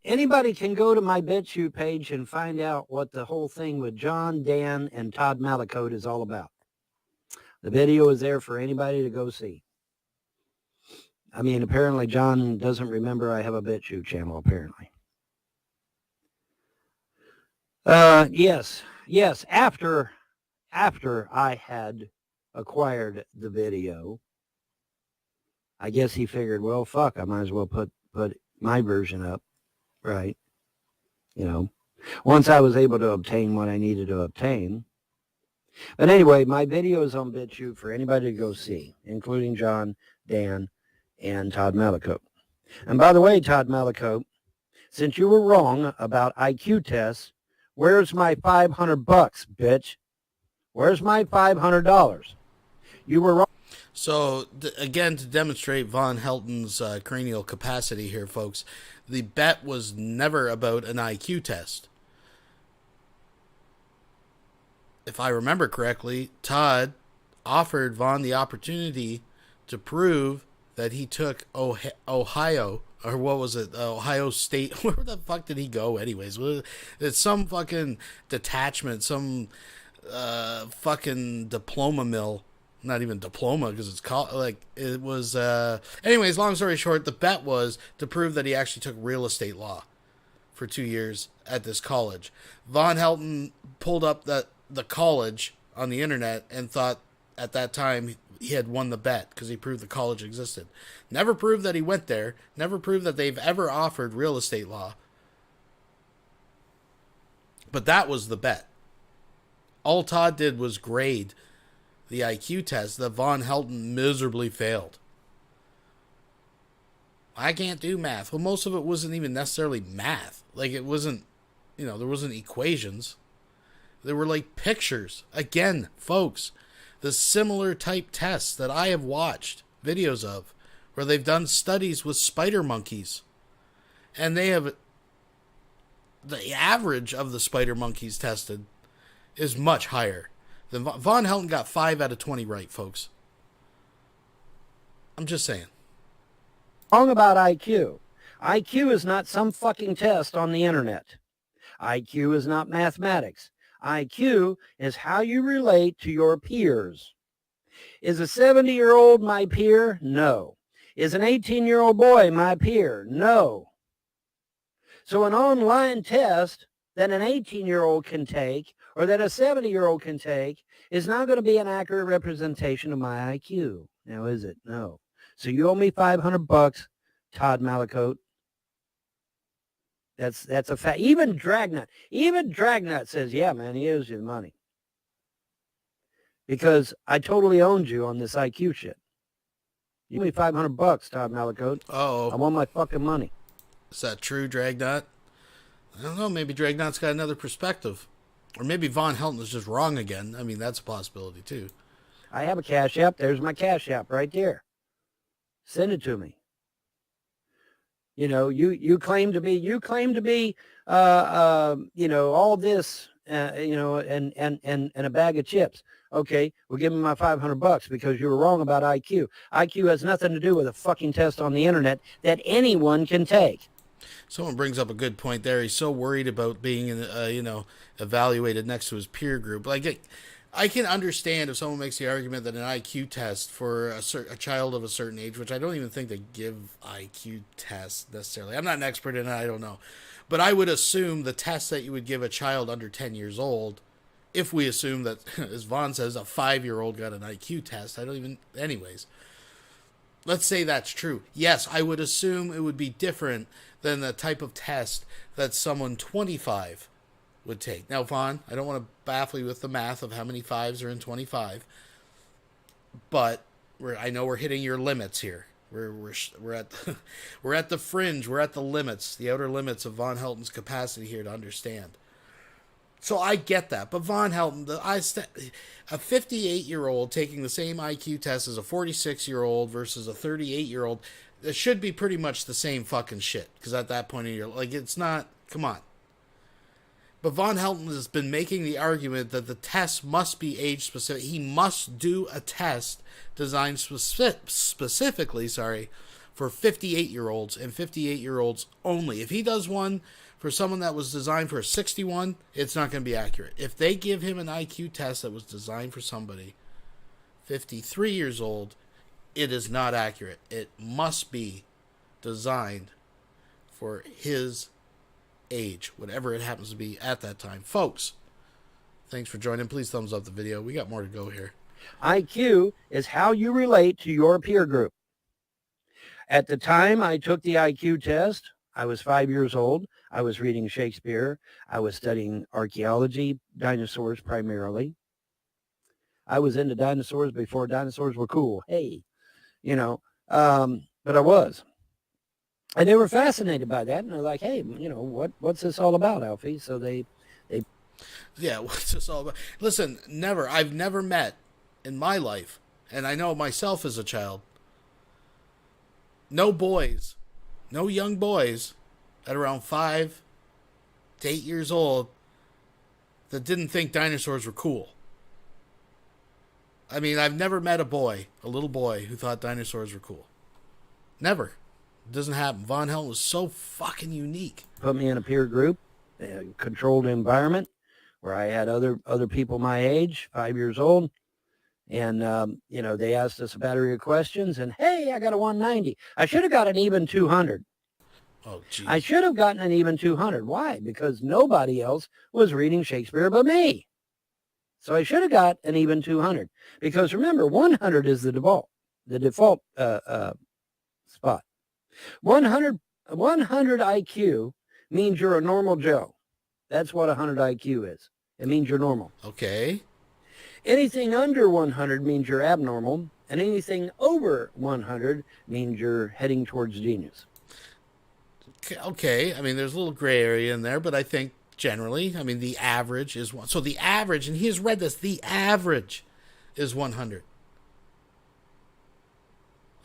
Anybody can go to my BitChute page and find out what the whole thing with John, Dan, and Todd Malicote is all about. The video is there for anybody to go see. I mean, apparently John doesn't remember I have a BitChute channel, apparently. Yes, after I had acquired the video, I guess he figured, well, fuck, I might as well put my version up, right? Once I was able to obtain what I needed to obtain. But anyway, my video is on BitChute for anybody to go see, including John, Dan, and Todd Malicote. And by the way, Todd Malicote, since you were wrong about IQ tests, where's my $500, bitch? Where's my $500? You were wrong. So, again, to demonstrate Von Helton's cranial capacity here, folks, the bet was never about an IQ test. If I remember correctly, Todd offered Von the opportunity to prove that he took Ohio, or what was it, Ohio State. Where the fuck did he go anyways? It's some fucking detachment, some fucking diploma mill. Not even diploma, because it's called, like, it was, anyways, long story short, the bet was to prove that he actually took real estate law for 2 years at this college. Von Helton pulled up the college on the internet and thought at that time he had won the bet because he proved the college existed. Never proved that he went there, never proved that they've ever offered real estate law. But that was the bet. All Todd did was grade the IQ test that Von Helton miserably failed. I can't do math. Well, most of it wasn't even necessarily math. Like, it wasn't, there wasn't equations. They were like pictures. Again, folks, the similar type tests that I have watched videos of, where they've done studies with spider monkeys, and they have the average of the spider monkeys tested is much higher. Than Von Helton got 5 out of 20 right, folks. I'm just saying. Wrong about IQ. IQ is not some fucking test on the internet. IQ is not mathematics. IQ is how you relate to your peers. Is a 70-year-old my peer? No. Is an 18-year-old boy my peer? No. So an online test that an 18-year-old can take or that a 70-year-old can take is not going to be an accurate representation of my IQ. Now, is it? No. So you owe me $500, Todd Malacote. That's a fact. Even Dragnut says, yeah, man, he owes you the money. Because I totally owned you on this IQ shit. You owe me $500, Todd Malacote. Oh, I want my fucking money. is that true, Dragnut? I don't know. Maybe Dragnut's got another perspective. Or maybe Von Helton is just wrong again. I mean, that's a possibility, too. I have a Cash App. There's my Cash App right there. Send it to me. You know, you claim to be, all this, and a bag of chips. Okay, well, give me my $500 because you were wrong about IQ. IQ has nothing to do with a fucking test on the internet that anyone can take. Someone brings up a good point there. He's so worried about being, evaluated next to his peer group. Like, I can understand if someone makes the argument that an IQ test for a child of a certain age, which I don't even think they give IQ tests necessarily. I'm not an expert in it. I don't know. But I would assume the test that you would give a child under 10 years old, if we assume that, as Vaughn says, a 5-year-old got an IQ test. Anyways. Let's say that's true. Yes, I would assume it would be different than the type of test that someone 25 would take. Now, Vaughn, I don't want to baffle you with the math of how many 5s are in 25, but I know we're hitting your limits here. We're at we're at the fringe. We're at the limits, the outer limits of Von Helton's capacity here to understand. So I get that, but Von Helton, a 58-year-old taking the same IQ test as a 46-year-old versus a 38-year-old, it should be pretty much the same fucking shit. Because at that point in your life, it's not. Come on. But Von Helton has been making the argument that the test must be age specific. He must do a test designed specifically, for 58-year-olds and 58-year-olds only. If he does one for someone that was designed for a 61, it's not going to be accurate. If they give him an IQ test that was designed for somebody 53 years old, it is not accurate. It must be designed for his age, whatever it happens to be at that time. Folks, thanks for joining. Please thumbs up the video. We got more to go here. IQ is how you relate to your peer group. At the time I took the IQ test, I was 5 years old. I was reading Shakespeare. I was studying archaeology, dinosaurs primarily. I was into dinosaurs before dinosaurs were cool. Hey, but I was. And they were fascinated by that. And they're like, hey, what's this all about, Alfie? So they. Yeah, what's this all about? Listen, I've never met in my life, and I know myself as a child, no young boys at around 5 to 8 years old that didn't think dinosaurs were cool. I mean, I've never met a little boy who thought dinosaurs were cool. Never. It doesn't happen. Von Helton was so fucking unique. Put me in a peer group, a controlled environment where I had other people my age, 5 years old. And, they asked us a battery of questions and, hey, I got a 190. I should have got an even 200. Oh, geez. I should have gotten an even 200. Why? Because nobody else was reading Shakespeare but me. So I should have got an even 200. Because remember, 100 is the default spot. 100 IQ means you're a normal Joe. That's what 100 IQ is. It means you're normal. Okay. Anything under 100 means you're abnormal, and anything over 100 means you're heading towards genius. Okay. I mean, there's a little gray area in there, but I think generally. I mean, the average is one. So the average, and he has read this, the average is 100.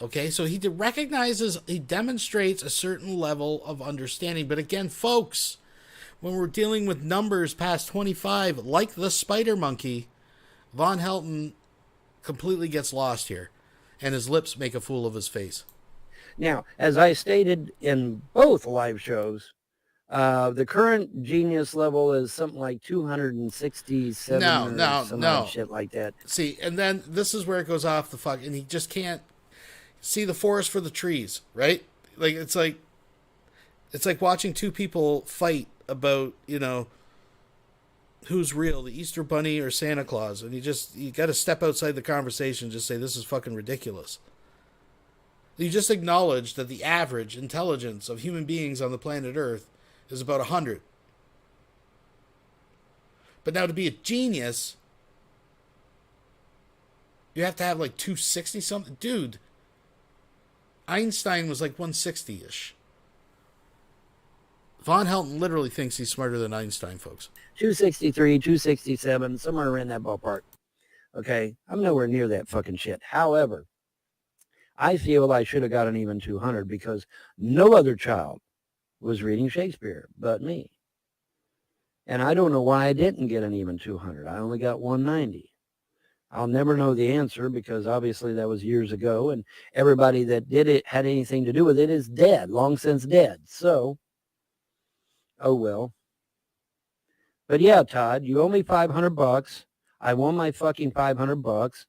Okay, so he recognizes, he demonstrates a certain level of understanding. But again, folks, when we're dealing with numbers past 25, like the spider monkey, Von Helton completely gets lost here, and his lips make a fool of his face. Now, as I stated in both live shows, the current genius level is something like 267 or some odd shit like that. See, and then this is where it goes off the fuck, and he just can't see the forest for the trees, right? Like it's like watching two people fight about, you know, who's real, the Easter Bunny or Santa Claus, and you got to step outside the conversation and just say, this is fucking ridiculous. You just acknowledge that the average intelligence of human beings on the planet Earth is about 100. But now to be a genius, you have to have like 260 something. Dude, Einstein was like 160-ish. Von Helton literally thinks he's smarter than Einstein, folks. 263, 267, somewhere around that ballpark. Okay, I'm nowhere near that fucking shit. However, I feel I should have got an even 200 because no other child was reading Shakespeare but me. And I don't know why I didn't get an even 200. I only got 190. I'll never know the answer because obviously that was years ago, and everybody that did it had anything to do with it is dead, long since dead. So, oh well. But yeah, Todd, you owe me $500. I won my fucking $500.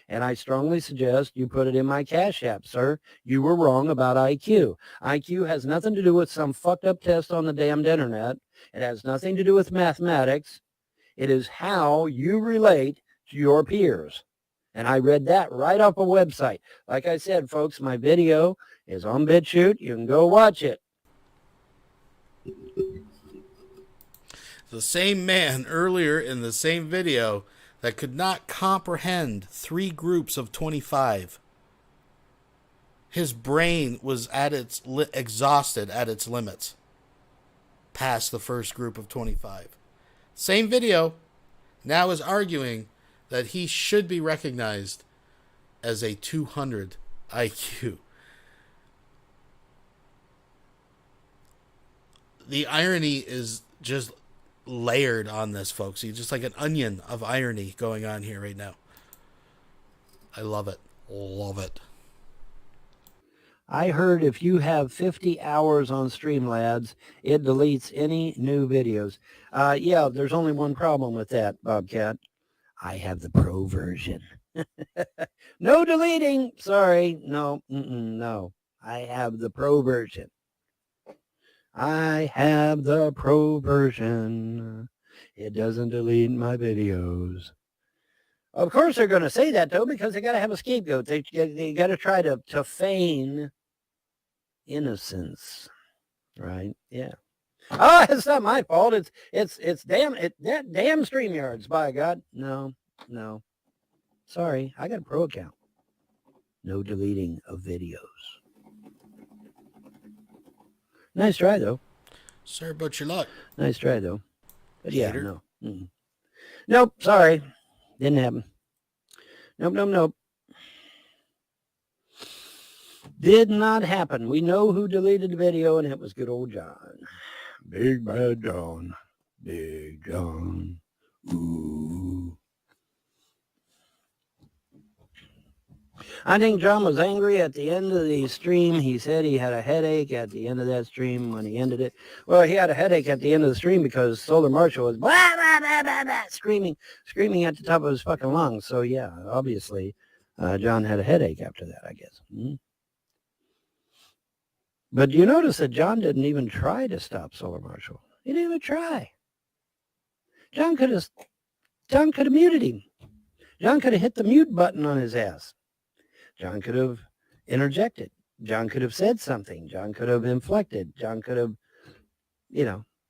And I strongly suggest you put it in my Cash App, sir. You were wrong about IQ. IQ has nothing to do with some fucked up test on the damned internet. It has nothing to do with mathematics. It is how you relate to your peers. And I read that right off a website. Like I said, folks, my video is on BitChute. You can go watch it. The same man earlier in the same video that could not comprehend 3 groups of 25. His brain was at its exhausted at its limits past the first group of 25. Same video now is arguing that he should be recognized as a 200 IQ. The irony is just layered on this, folks. He's just like an onion of irony going on here right now. I love it. Love it. I heard if you have 50 hours on Streamlabs, it deletes any new videos. Yeah, there's only one problem with that, Bobcat. I have the pro version. No deleting. Sorry. No. No. I have the pro version. I have the pro version. It doesn't delete my videos. Of course they're going to say that, though, because they got to have a scapegoat. They got to try to feign innocence, right? Yeah. Oh, it's not my fault. It's damn StreamYards, by God. No. Sorry, I got a pro account. No deleting of videos. Nice try, though. Sorry about your luck. Nice try, though. But yeah, Hater. no. Nope, sorry. Didn't happen. Nope. Did not happen. We know who deleted the video, and it was good old John. Big Bad John. Big John. Ooh. I think John was angry at the end of the stream. He said he had a headache at the end of that stream when he ended it. Well, he had a headache at the end of the stream because Solar Marshall was blah, blah, blah, blah, blah, screaming at the top of his fucking lungs. So, yeah, obviously, John had a headache after that, I guess. But you notice that John didn't even try to stop Solar Marshall. He didn't even try. John could have muted him. John could have hit the mute button on his ass. John could have interjected. John could have said something. John could have inflected. John could have,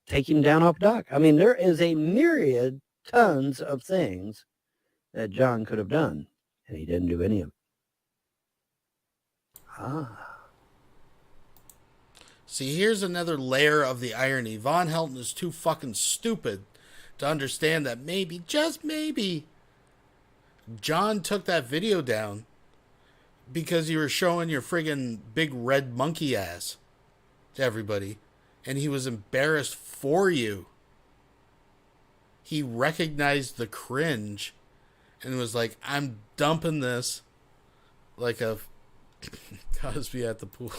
taken him down off dock. I mean, there is a myriad, tons of things that John could have done, and he didn't do any of it. See, here's another layer of the irony. Von Helton is too fucking stupid to understand that maybe, just maybe, John took that video down because you were showing your friggin' big red monkey ass to everybody, and he was embarrassed for you. He recognized the cringe and was like, I'm dumping this like a Cosby at the pool.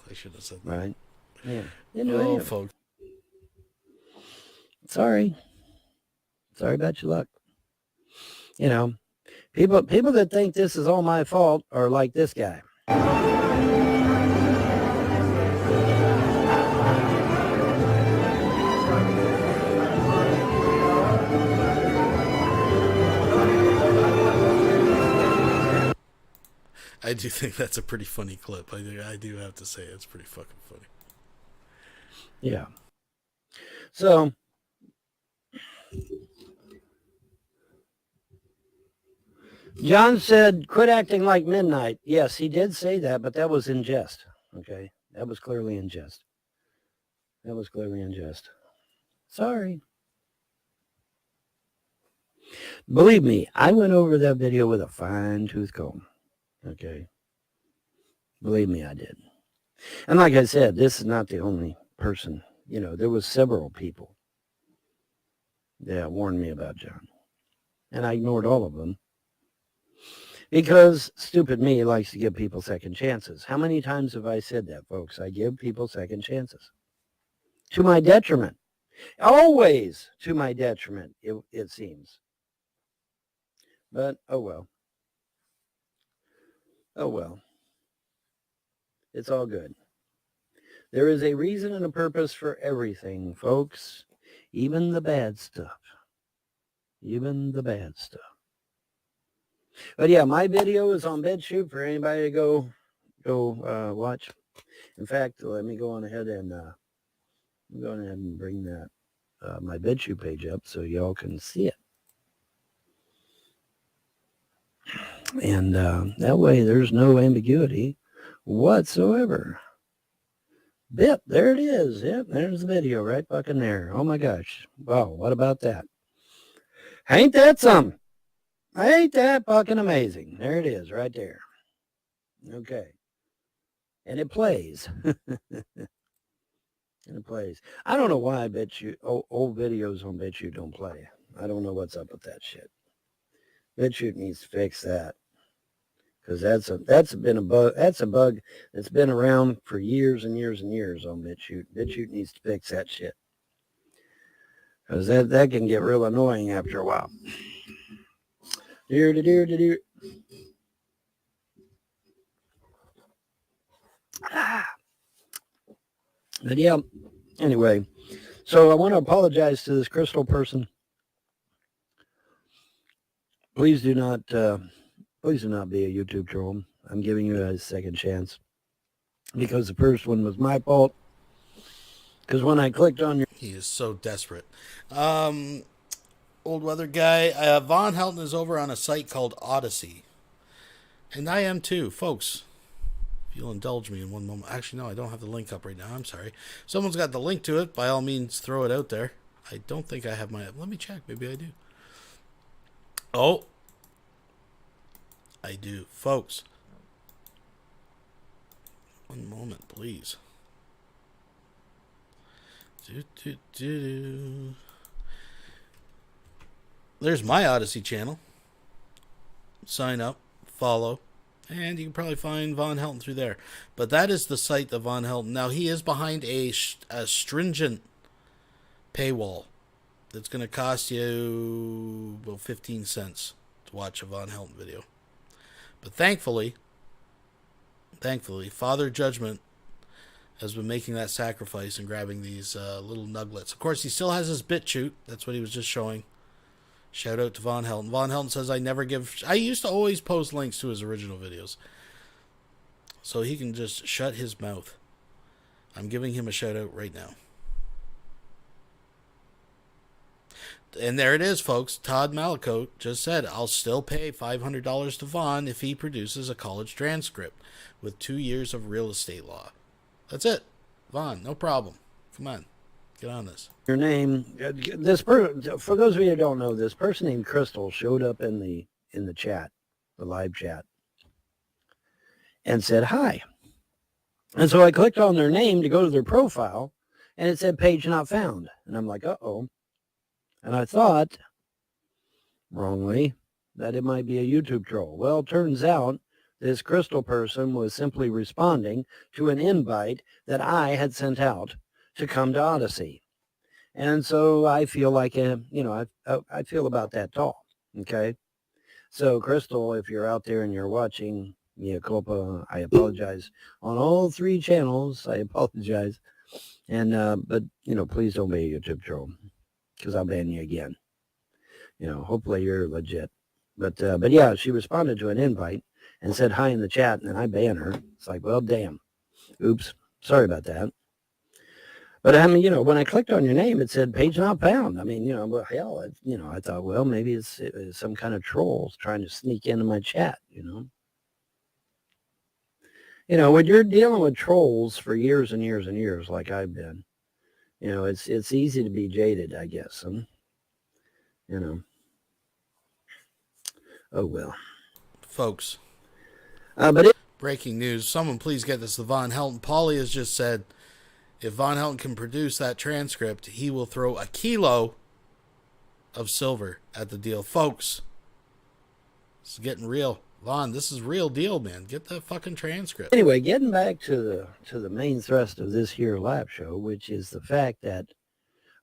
I should have said that. Right. Yeah. Oh, folks. Sorry about your luck. You know, people that think this is all my fault are like this guy. I do think that's a pretty funny clip. I do have to say it's pretty fucking funny. Yeah. So, John said, quit acting like midnight. Yes, he did say that, but that was in jest. Okay? That was clearly in jest. Sorry. Believe me, I went over that video with a fine-tooth comb. Okay? Believe me, I did. And like I said, this is not the only person. You know, there was several people that warned me about John. And I ignored all of them. Because stupid me likes to give people second chances. How many times have I said that, folks? I give people second chances. To my detriment. Always to my detriment, it seems. But, oh well. Oh well. It's all good. There is a reason and a purpose for everything, folks. Even the bad stuff. Even the bad stuff. But yeah, my video is on BitChute for anybody to go watch. In fact, let me go on ahead and bring that my BitChute page up so y'all can see it. And that way there's no ambiguity whatsoever. Bip, there it is. Yep, there's the video right fucking there. Oh my gosh. Wow, what about that? Ain't that something? Ain't that fucking amazing? There it is, right there. Okay. And it plays. And it plays. I don't know why I bet you old videos on BitChute don't play. I don't know what's up with that shit. BitChute needs to fix that. Because that's been a bug. That's a bug that's been around for years and years and years on BitChute. BitChute needs to fix that shit. Because that can get real annoying after a while. Dear. But yeah, anyway. So I want to apologize to this Crystal person. Please do not be a YouTube troll. I'm giving you a second chance. Because the first one was my fault. Because when I clicked on your... He is so desperate. Old weather guy. Von Helton is over on a site called Odyssey. And I am too. Folks, if you'll indulge me in one moment. Actually, no, I don't have the link up right now. I'm sorry. Someone's got the link to it. By all means, throw it out there. I don't think I have my... Let me check. Maybe I do. Oh. I do. Folks. One moment, please. There's my Odyssey channel. Sign up, follow, and you can probably find Von Helton through there. But that is the site of Von Helton. Now, he is behind a stringent paywall that's going to cost you about 15 cents to watch a Von Helton video. But thankfully, Father Judgment has been making that sacrifice and grabbing these little nuggets. Of course, he still has his BitChute. That's what he was just showing. Shout out to Von Helton. Von Helton says, I used to always post links to his original videos. So he can just shut his mouth. I'm giving him a shout out right now. And there it is, folks. Todd Malicote just said, I'll still pay $500 to Von if he produces a college transcript with 2 years of real estate law. That's it. Vaughn, no problem. Come on. Get on this. Your name. For those of you who don't know, this person named Crystal showed up in the chat, the live chat, and said hi. And so I clicked on their name to go to their profile, and it said page not found. And I'm like, uh-oh. And I thought, wrongly, that it might be a YouTube troll. Well, it turns out this Crystal person was simply responding to an invite that I had sent out to come to Odyssey. And so I feel like, I feel about that tall, okay? So, Crystal, if you're out there and you're watching, mea culpa, I apologize. On all 3 channels, I apologize. And, but, please don't be a YouTube troll, because I'll ban you again. Hopefully you're legit. But yeah, she responded to an invite and said hi in the chat, and then I ban her. It's like, well, damn. Oops. Sorry about that. But I mean, when I clicked on your name, it said page not found. I mean, well, hell, I thought, well, maybe it's some kind of troll trying to sneak into my chat, when you're dealing with trolls for years and years and years, like I've been, it's easy to be jaded, I guess. Oh, well. Folks. But breaking news. Someone please get this to Von Helton. Paulie has just said, if Von Helton can produce that transcript, he will throw a kilo of silver at the deal. Folks, this is getting real. Von, this is real deal, man. Get that fucking transcript. Anyway, getting back to the main thrust of this here live show, which is the fact that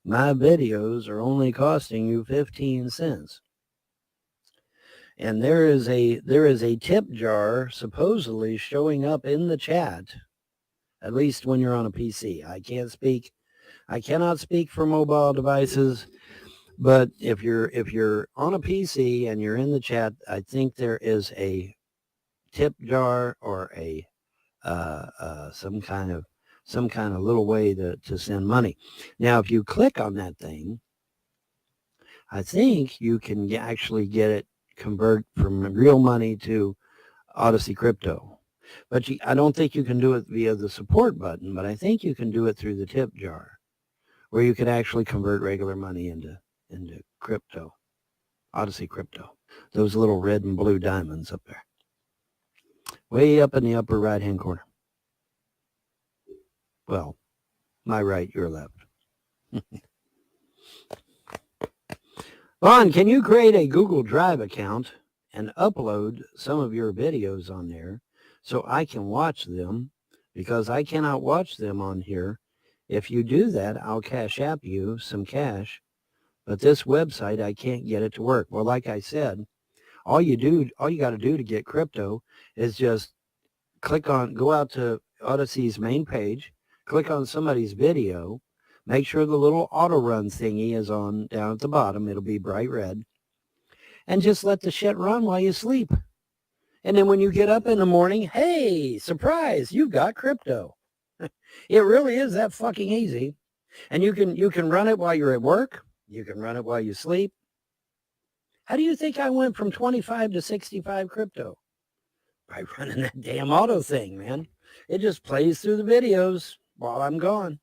my videos are only costing you 15 cents. And there is a tip jar supposedly showing up in the chat, at least when you're on a PC. I cannot speak for mobile devices, but if you're on a PC and you're in the chat, I think there is a tip jar or a some kind of little way to send money. Now, if you click on that thing, I think you can actually get it convert from real money to Odyssey crypto. But I don't think you can do it via the support button, but I think you can do it through the tip jar, where you can actually convert regular money into crypto, Odyssey crypto. Those little red and blue diamonds up there. Way up in the upper right-hand corner. Well, my right, your left. Vaughn, can you create a Google Drive account and upload some of your videos on there so I can watch them? Because I cannot watch them on here. If you do that, I'll cash app you some cash. But this website, I can't get it to work. Well, like I said, all you got to do to get crypto is just go out to Odyssey's main page, click on somebody's video, make sure the little auto run thingy is on down at the bottom. It'll be bright red. And just let the shit run while you sleep. And then when you get up in the morning, hey, surprise, you've got crypto. It really is that fucking easy. And you can run it while you're at work. You can run it while you sleep. How do you think I went from 25 to 65 crypto? By running that damn auto thing, man. It just plays through the videos while I'm gone.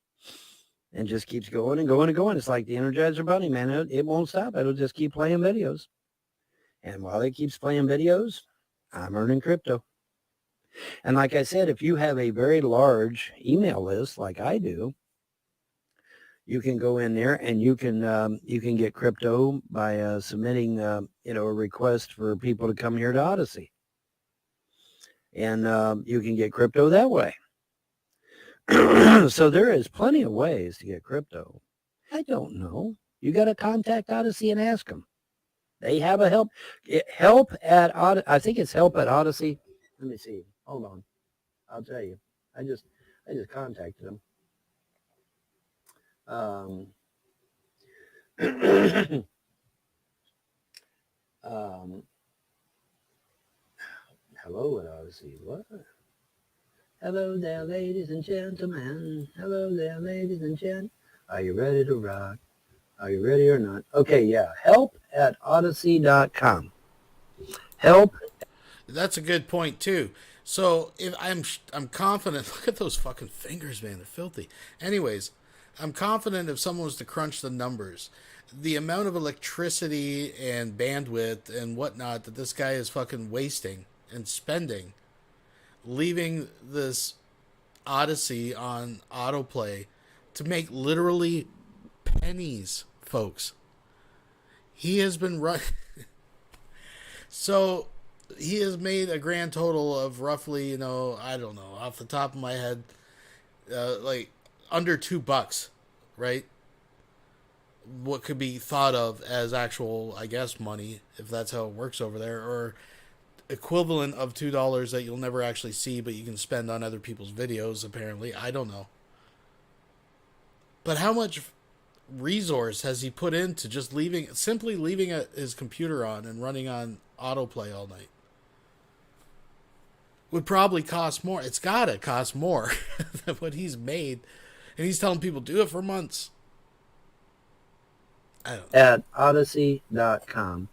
And just keeps going and going and going. It's like the Energizer Bunny, man. It won't stop. It'll just keep playing videos. And while it keeps playing videos, I'm earning crypto. And like I said, if you have a very large email list like I do, you can go in there and you can get crypto by submitting a request for people to come here to Odyssey. And you can get crypto that way. So there is plenty of ways to get crypto. I don't know. You got to contact Odyssey and ask them. They have a help at I think it's help at Odyssey. Let me see. Hold on. I'll tell you. I just contacted them. Hello at Odyssey. What? Hello there, ladies and gentlemen. Hello there, ladies and gentlemen. Are you ready to rock? Are you ready or not? Okay, yeah. Help at Odyssey.com. Help. That's a good point, too. So if I'm confident. Look at those fucking fingers, man. They're filthy. Anyways, I'm confident if someone was to crunch the numbers, the amount of electricity and bandwidth and whatnot that this guy is fucking wasting and spending, leaving this Odyssey on autoplay to make literally pennies, folks. He has been running. So he has made a grand total of roughly, I don't know, off the top of my head, like under $2, right? What could be thought of as actual, I guess, money, if that's how it works over there, or equivalent of $2 that you'll never actually see, but you can spend on other people's videos, apparently. I don't know. But how much resource has he put into just simply leaving his computer on and running on autoplay all night? Would probably cost more. It's gotta cost more than what he's made. And he's telling people do it for months. I don't know. At Odyssey.com.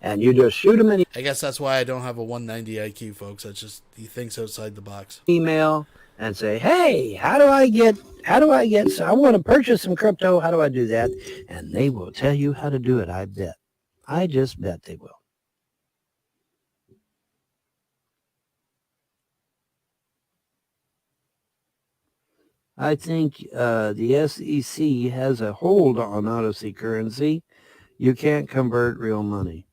And you just shoot him an I guess that's why I don't have a 190 IQ, folks. That's just, he thinks outside the box. email and say, hey, how do I get, so I want to purchase some crypto. How do I do that? And they will tell you how to do it. I bet. I just bet they will. I think the SEC has a hold on Odyssey currency. You can't convert real money.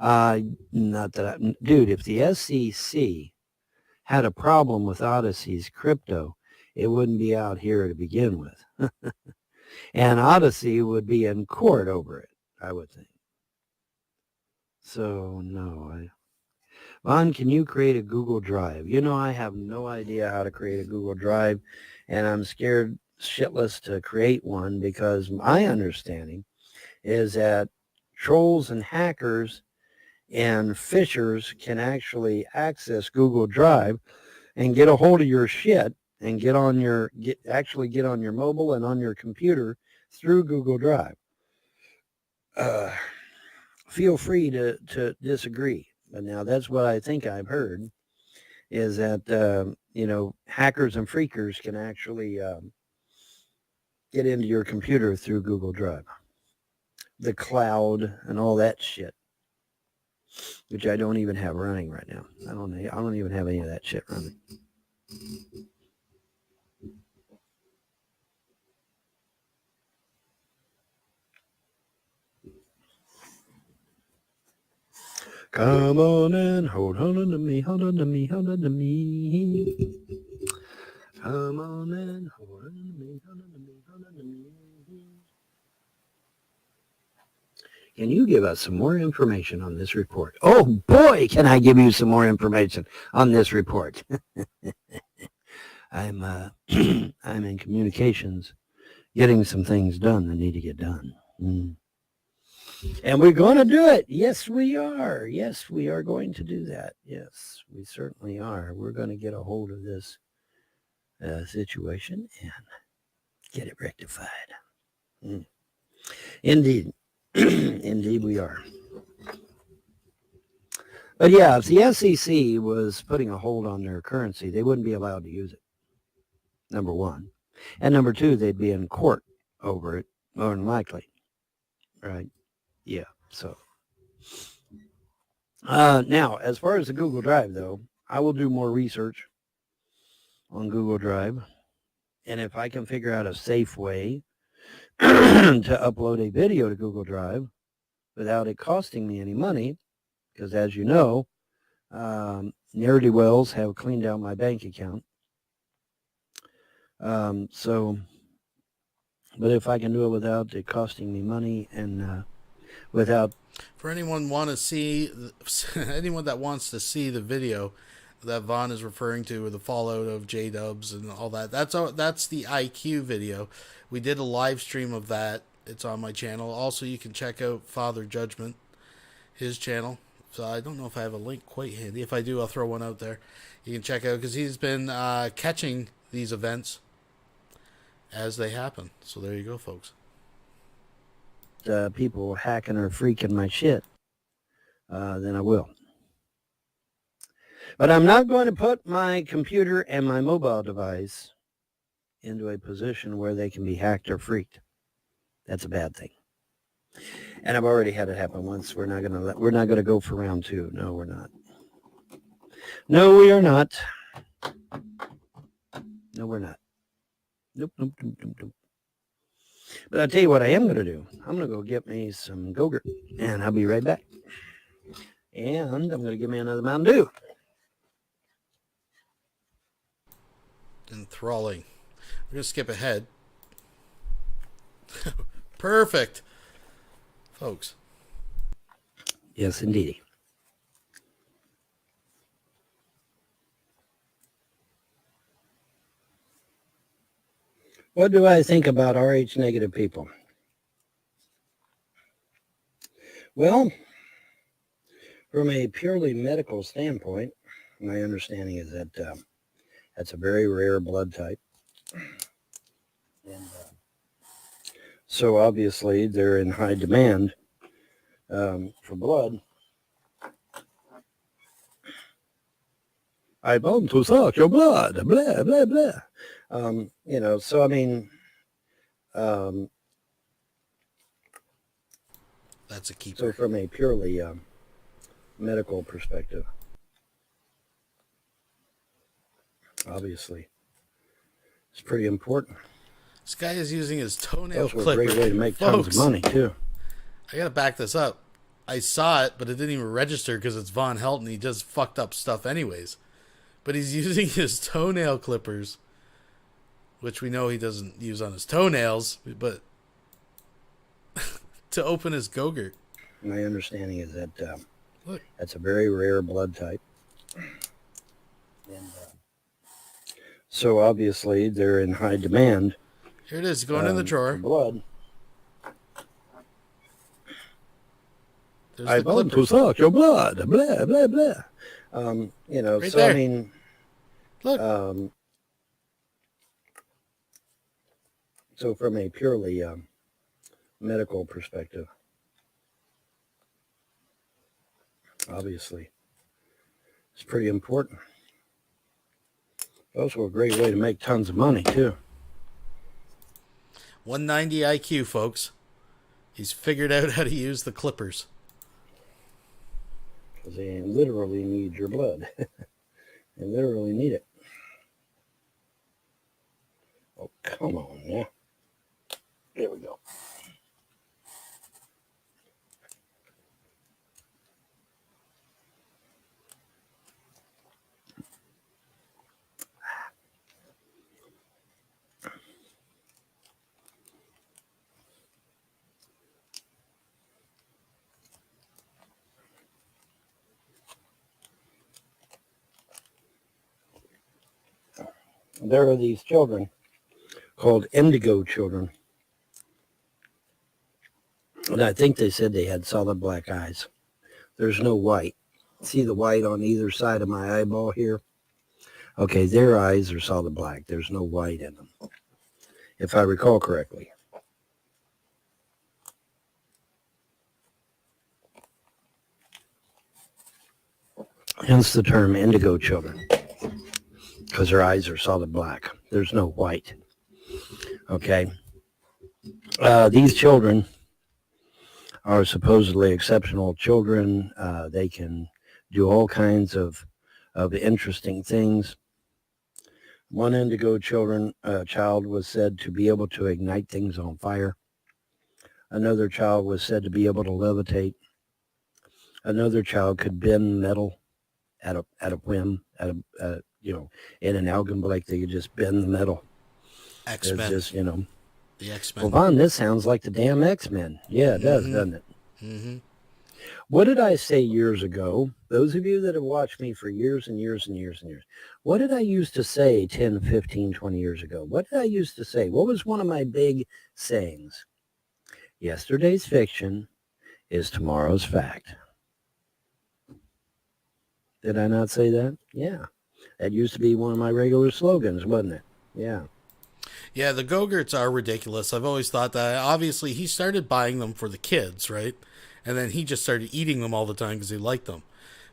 Not that dude, if the SEC had a problem with Odyssey's crypto, it wouldn't be out here to begin with. And Odyssey would be in court over it, I would think. So, no. Vaughn, can you create a Google Drive? I have no idea how to create a Google Drive, and I'm scared shitless to create one because my understanding is that trolls and hackers and phishers can actually access Google Drive and get a hold of your shit and get on your mobile and on your computer through Google Drive. Feel free to disagree. But now that's what I think I've heard is that, hackers and freakers can actually get into your computer through Google Drive, the cloud and all that shit, which I don't even have running right now. I don't even have any of that shit running. Come on and hold on to me, hold on to me, hold on to me. Come on and hold on to me, hold on to me, hold on to me. Can you give us some more information on this report? Oh boy, can I give you some more information on this report. I'm in communications, getting some things done that need to get done. And we're going to do it. Yes, we are. Yes, we are going to do that. Yes, we certainly are. We're going to get a hold of this situation and get it rectified. Indeed. Indeed we are. But yeah, if the SEC was putting a hold on their currency, they wouldn't be allowed to use it. Number one. And number two, they'd be in court over it, more than likely. Right? Yeah, so. Now, as far as the Google Drive, though, I will do more research on Google Drive. And if I can figure out a safe way to upload a video to Google Drive without it costing me any money, because as you know, ne'er-do-wells have cleaned out my bank account. But if I can do it without it costing me money and without... For anyone want to see, anyone that wants to see the video that Vaughn is referring to, with the fallout of J-Dubs and all that, that's the IQ video. We did a live stream of that. It's on my channel. Also, you can check out Father Judgment, his channel. So I don't know if I have a link quite handy. If I do, I'll throw one out there. You can check out, because he's been catching these events as they happen. So there you go, folks. People hacking or freaking my shit, then I will. But I'm not going to put my computer and my mobile device into a position where they can be hacked or freaked. That's a bad thing. And I've already had it happen once. We're not going to go for round 2. No, we're not. No, we are not. No, we're not. Nope, nope, nope, nope, nope. But I'll tell you what I am going to do. I'm going to go get me some Go-Gurt, and I'll be right back. And I'm going to get me another Mountain Dew. Enthralling. We're going to skip ahead. Perfect. Folks. Yes, indeedy. What do I think about Rh negative people? Well, from a purely medical standpoint, my understanding is that that's a very rare blood type. And so obviously they're in high demand for blood. I want to suck your blood, blah, blah, blah. So I mean, That's a keeper. So from a purely medical perspective, obviously, it's pretty important. This guy is using his toenail Also clipper. a great way to make tons of money, too. I gotta back this up. I saw it, but it didn't even register because it's Von Helton. He does fucked up stuff anyways. But he's using his toenail clippers, which we know he doesn't use on his toenails, but to open his Go-Gurt. My understanding is that Look. that's a very rare blood type. And so obviously they're in high demand. Here it is, going in the drawer. For blood. There's I the want to clippers. suck your blood, blah, blah, blah. Right so there. I mean, Look. So from a purely medical perspective, obviously, it's pretty important. Also a great way to make tons of money, too. 190 IQ, folks. He's figured out how to use the clippers. Because they literally need your blood. They literally need it. Oh, come on, yeah. There we go. There are these children called indigo children. And I think they said they had solid black eyes. There's no white. See the white on either side of my eyeball here? Okay, their eyes are solid black. There's no white in them, if I recall correctly. Hence the term indigo children, because their eyes are solid black. There's no white. Okay. These children are supposedly exceptional children. They can do all kinds of interesting things. One indigo child was said to be able to ignite things on fire. Another child was said to be able to levitate. Another child could bend metal at a whim, in an algebra, they could just bend the metal. X-Men. Just, The X-Men. Well, Vaughn, this sounds like the damn X-Men. Yeah, it does, doesn't it? Mm-hmm. What did I say years ago? Those of you that have watched me for years and years and years and years, what did I used to say 10, 15, 20 years ago? What did I used to say? What was one of my big sayings? Yesterday's fiction is tomorrow's fact. Did I not say that? Yeah. That used to be one of my regular slogans, wasn't it? Yeah. Yeah, the Go-Gurts are ridiculous. I've always thought that. Obviously, he started buying them for the kids, right? And then he just started eating them all the time because he liked them.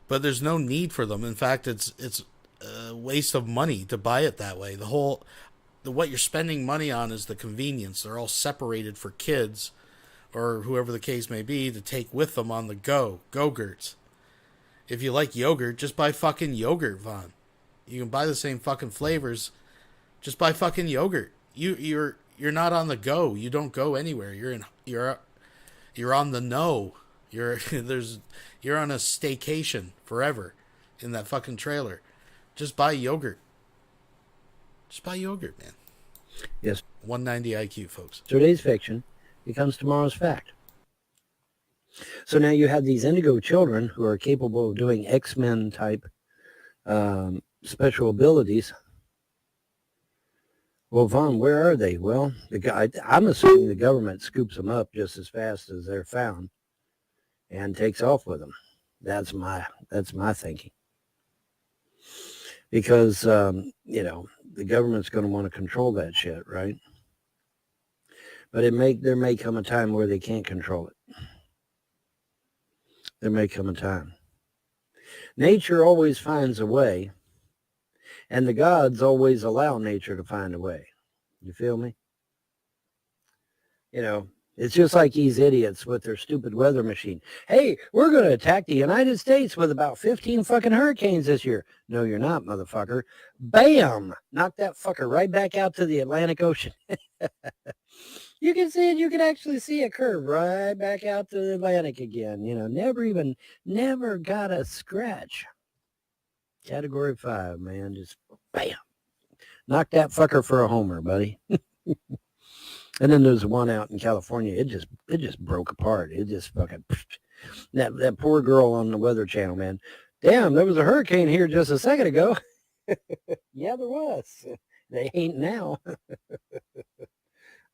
but there's no need for them. In fact, it's a waste of money to buy it that way. What you're spending money on is the convenience. They're all separated for kids or whoever the case may be to take with them on the go-gurts. If you like yogurt, just buy fucking yogurt, Vaughn. You can buy the same fucking flavors. Just buy fucking yogurt. You're not on the go. You don't go anywhere. You're on the no. You're on a staycation forever in that fucking trailer. Just buy yogurt. Just buy yogurt, man. Yes. 190 IQ, folks. Today's fiction becomes tomorrow's fact. So now you have these indigo children who are capable of doing X-Men type special abilities. Well, Vaughn, where are they? Well, I'm assuming the government scoops them up just as fast as they're found and takes off with them. That's my thinking. Because, the government's going to want to control that shit, right? But there may come a time where they can't control it. There may come a time. Nature always finds a way, and the gods always allow nature to find a way. You feel me? It's just like these idiots with their stupid weather machine. Hey, we're going to attack the United States with about 15 fucking hurricanes this year. No, you're not, motherfucker. Bam! Knock that fucker right back out to the Atlantic Ocean. You can see it. You can actually see a curve right back out to the Atlantic again. Never got a scratch. Category 5, man. Just bam. Knock that fucker for a homer, buddy. And then there's one out in California. It just broke apart. It just fucking that poor girl on the Weather Channel, man. Damn, there was a hurricane here just a second ago. Yeah, there was. They ain't now.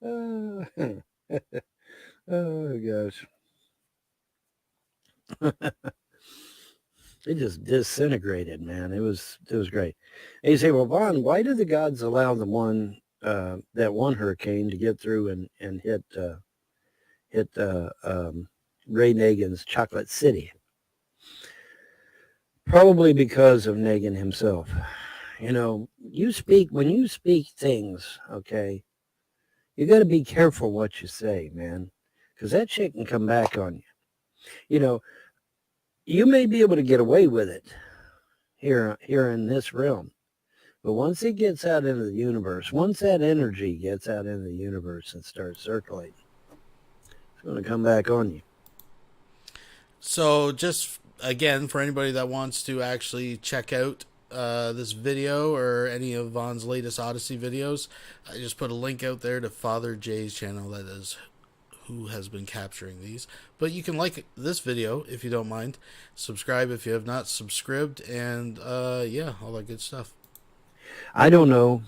Oh gosh. It just disintegrated, man. It was great. And you say, well, Vaughn, why did the gods allow that one hurricane to get through and hit Ray Nagin's Chocolate City? Probably because of Nagin himself. When you speak things, okay, you got to be careful what you say, man, because that shit can come back on you. You may be able to get away with it here in this realm. But once it gets out into the universe, once that energy gets out into the universe and starts circulating, it's going to come back on you. So just, again, for anybody that wants to actually check out this video or any of Vaughn's latest Odyssey videos, I just put a link out there to Father Jay's channel, that is who has been capturing these. But you can like this video if you don't mind. Subscribe if you have not subscribed, and yeah, all that good stuff. I don't know.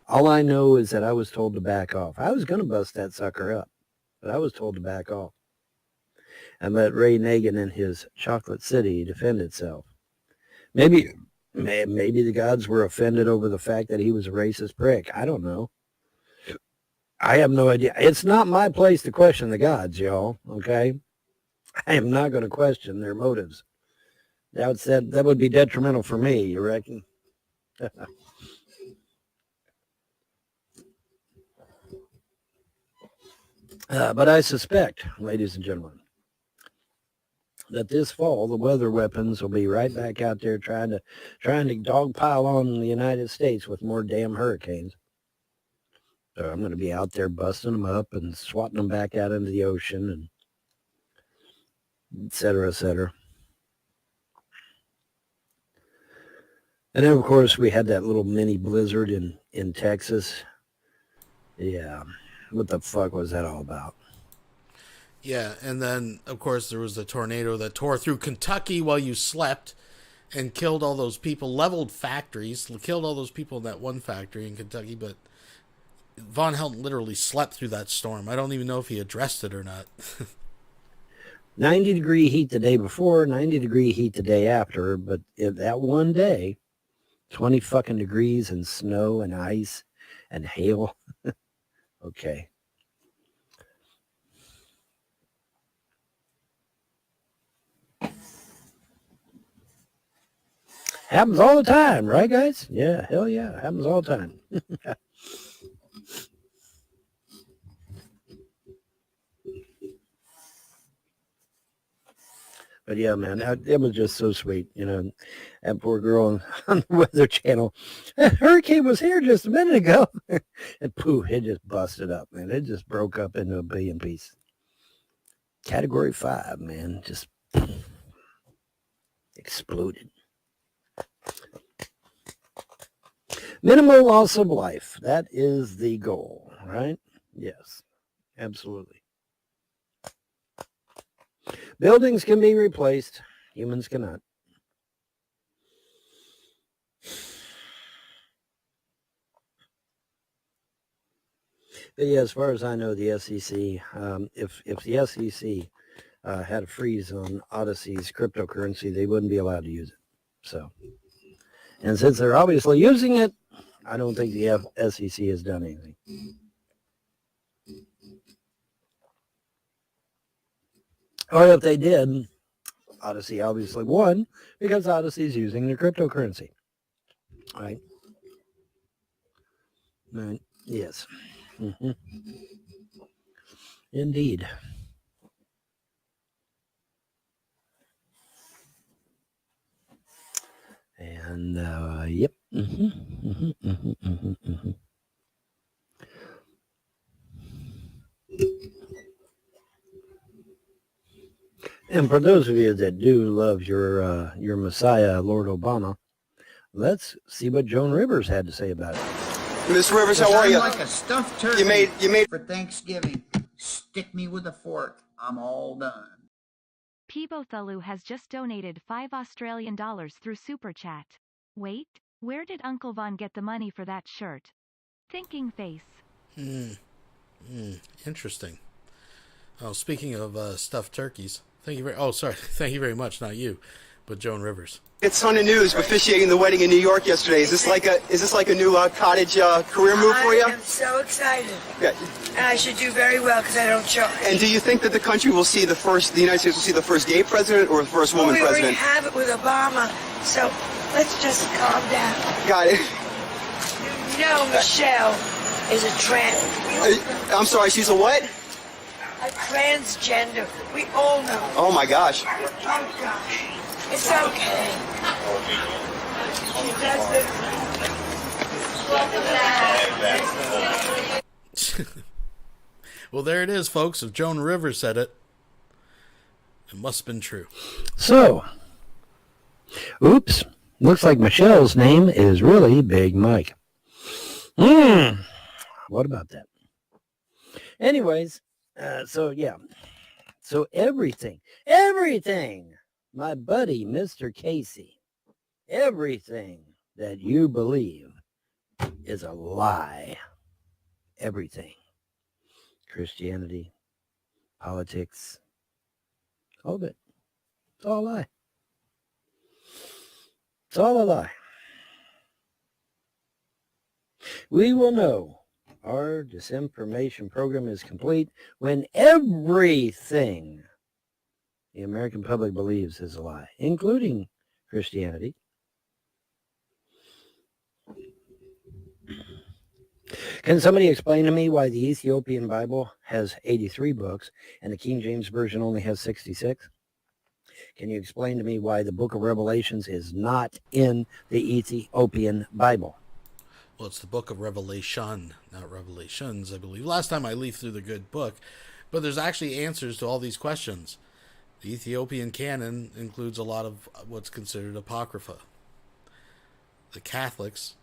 All I know is that I was told to back off. I was going to bust that sucker up, but I was told to back off and let Ray Nagin and his Chocolate City defend itself. Maybe the gods were offended over the fact that he was a racist prick. I don't know. I have no idea. It's not my place to question the gods, y'all, okay? I am not going to question their motives. That would be detrimental for me, you reckon? But I suspect, ladies and gentlemen, that this fall the weather weapons will be right back out there trying to dogpile on the United States with more damn hurricanes. So I'm going to be out there busting them up and swatting them back out into the ocean, and et cetera, et cetera. And then, of course, we had that little mini blizzard in Texas. Yeah. What the fuck was that all about? Yeah, and then, of course, there was the tornado that tore through Kentucky while you slept and killed all those people, leveled factories, killed all those people in that one factory in Kentucky, but VONHELTON literally slept through that storm. I don't even know if he addressed it or not. 90-degree heat the day before, 90-degree heat the day after, but that one day, 20 fucking degrees and snow and ice and hail. Okay. Happens all the time, right, guys? Yeah, hell yeah. Happens all the time. But yeah, man, it was just so sweet. You know, that poor girl on the Weather Channel. That hurricane was here just a minute ago. And poof, it just busted up, man. It just broke up into a billion pieces. Category 5, man. Just exploded. Minimal loss of life. That is the goal, right? Yes, absolutely. Buildings can be replaced. Humans cannot. But yeah, as far as I know, the SEC, if the SEC had a freeze on Odyssey's cryptocurrency, they wouldn't be allowed to use it. So, and since they're obviously using it, I don't think the SEC has done anything. Or if they did, Odyssey obviously won because Odyssey is using the cryptocurrency. Right? Right. Yes. Mm-hmm. Indeed. And, yep. Mm-hmm. Mm-hmm. Mm-hmm. Mm-hmm. Mm-hmm. And for those of you that do love your Messiah, Lord Obama, let's see what Joan Rivers had to say about it. Miss Rivers, how are you? I'm like a stuffed turkey. You made for Thanksgiving. Stick me with a fork. I'm all done. Peebothulu has just donated $5 through Super Chat. Wait, where did Uncle Von get the money for that shirt? Thinking face. Interesting. Oh, speaking of stuffed turkeys, thank you very much, not you, but Joan Rivers. It's on the news officiating the wedding in New York yesterday. Is this like a new cottage career move for you? I am so excited. Yeah. And I should do very well because I don't charge. And do you think that the country will see the United States will see the first gay president or the first woman we president? already have it with Obama, so let's just calm down. Got it. You know Michelle is a I'm sorry, she's a what? a transgender. We all know. Oh my gosh. Oh gosh. It's okay. She does this. Well, there it is, folks. If Joan Rivers said it, it must have been true. So, oops. Looks like Michelle's name is really Big Mike. What about that? Anyways, so yeah. So everything, my buddy, Mr. Casey, everything that you believe is a lie. Everything. Christianity, politics, all of it. It's all a lie. It's all a lie. We will know our disinformation program is complete when everything the American public believes is a lie, including Christianity. Can somebody explain to me why the Ethiopian Bible has 83 books and the King James Version only has 66? Can you explain to me why the book of Revelations is not in the Ethiopian Bible? Well, it's the book of Revelation, not Revelations, I believe. Last time I leafed through the good book, but there's actually answers to all these questions. The Ethiopian canon includes a lot of what's considered Apocrypha. The Catholics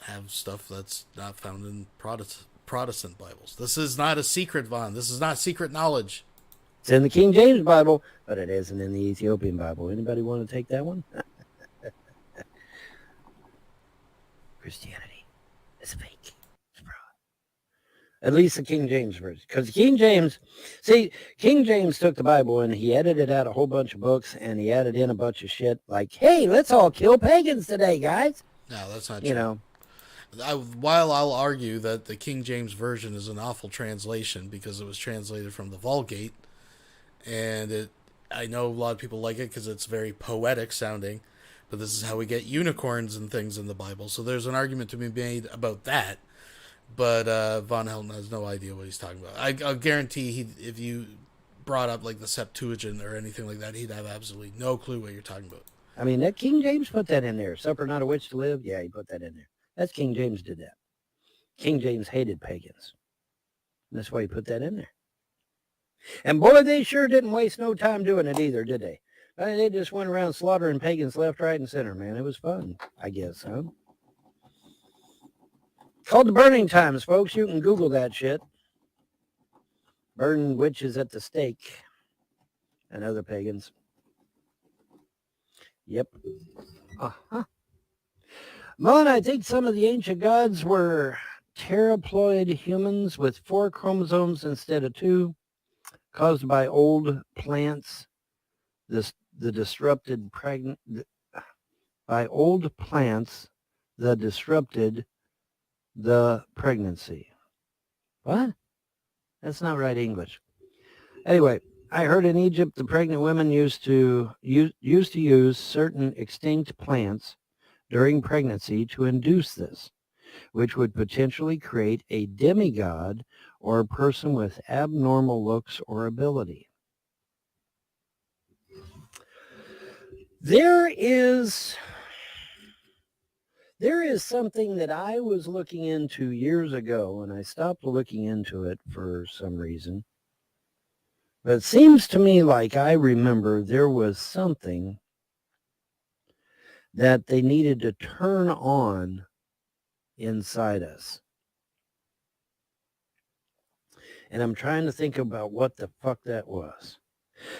have stuff that's not found in Protestant Bibles. This is not a secret, Von. This is not secret knowledge. It's in the King James Bible, but it isn't in the Ethiopian Bible. Anybody want to take that one? Christianity is fake. It's fraud. At least the King James version. Because King James took the Bible and he edited out a whole bunch of books and he added in a bunch of shit like, hey, let's all kill pagans today, guys. No, that's not true. You know. While I'll argue that the King James Version is an awful translation because it was translated from the Vulgate, and I know a lot of people like it because it's very poetic sounding, but this is how we get unicorns and things in the Bible. So there's an argument to be made about that. But Von Helton has no idea what he's talking about. I'll guarantee if you brought up like the Septuagint or anything like that, he'd have absolutely no clue what you're talking about. I mean, that King James put that in there. Suffer not a witch to live. Yeah, he put that in there. That's King James did that. King James hated pagans. And that's why he put that in there. And boy, they sure didn't waste no time doing it either, did they? I mean, they just went around slaughtering pagans left, right, and center, man. It was fun, I guess, huh? Called the burning times, folks. You can Google that shit. Burn witches at the stake and other pagans. Yep. Uh-huh. Mon, I think some of the ancient gods were terraploid humans with 4 chromosomes instead of 2, caused by old plants. The disrupted by old plants that disrupted the pregnancy. What? That's not right English. Anyway, I heard in Egypt the pregnant women used to use certain extinct plants during pregnancy to induce this, which would potentially create a demigod or a person with abnormal looks or ability. There is something that I was looking into years ago, and I stopped looking into it for some reason. But it seems to me like I remember there was something that they needed to turn on inside us. And I'm trying to think about what the fuck that was.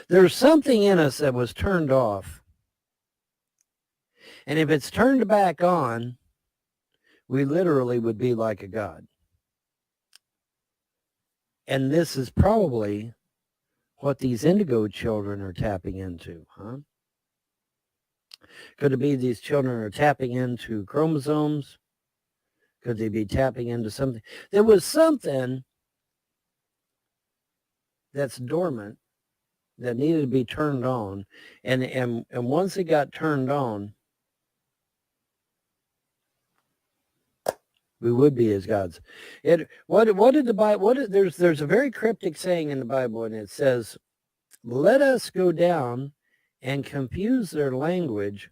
There's something in us that was turned off. And if it's turned back on, we literally would be like a god. And this is probably what these indigo children are tapping into, huh? Could it be these children are tapping into chromosomes? Could they be tapping into something? There was something that's dormant that needed to be turned on. And once it got turned on, we would be as gods. What did the Bible? There's a very cryptic saying in the Bible, and it says, "Let us go down and confuse their language,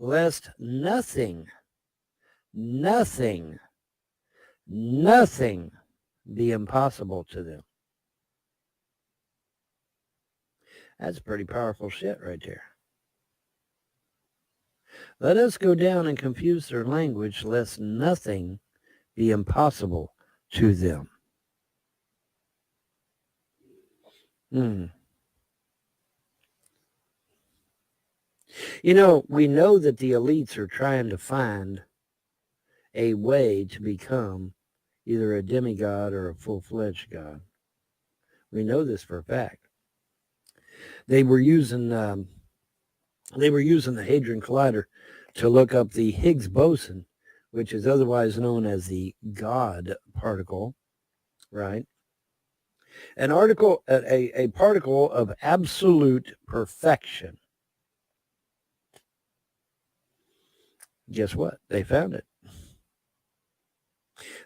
lest nothing be impossible to them." That's pretty powerful shit right there. Let us go down and confuse their language, lest nothing be impossible to them. You know, we know that the elites are trying to find a way to become either a demigod or a full-fledged god. We know this for a fact. They were using the Hadron Collider to look up the Higgs boson, which is otherwise known as the God particle, right? A particle of absolute perfection. Guess what? They found it.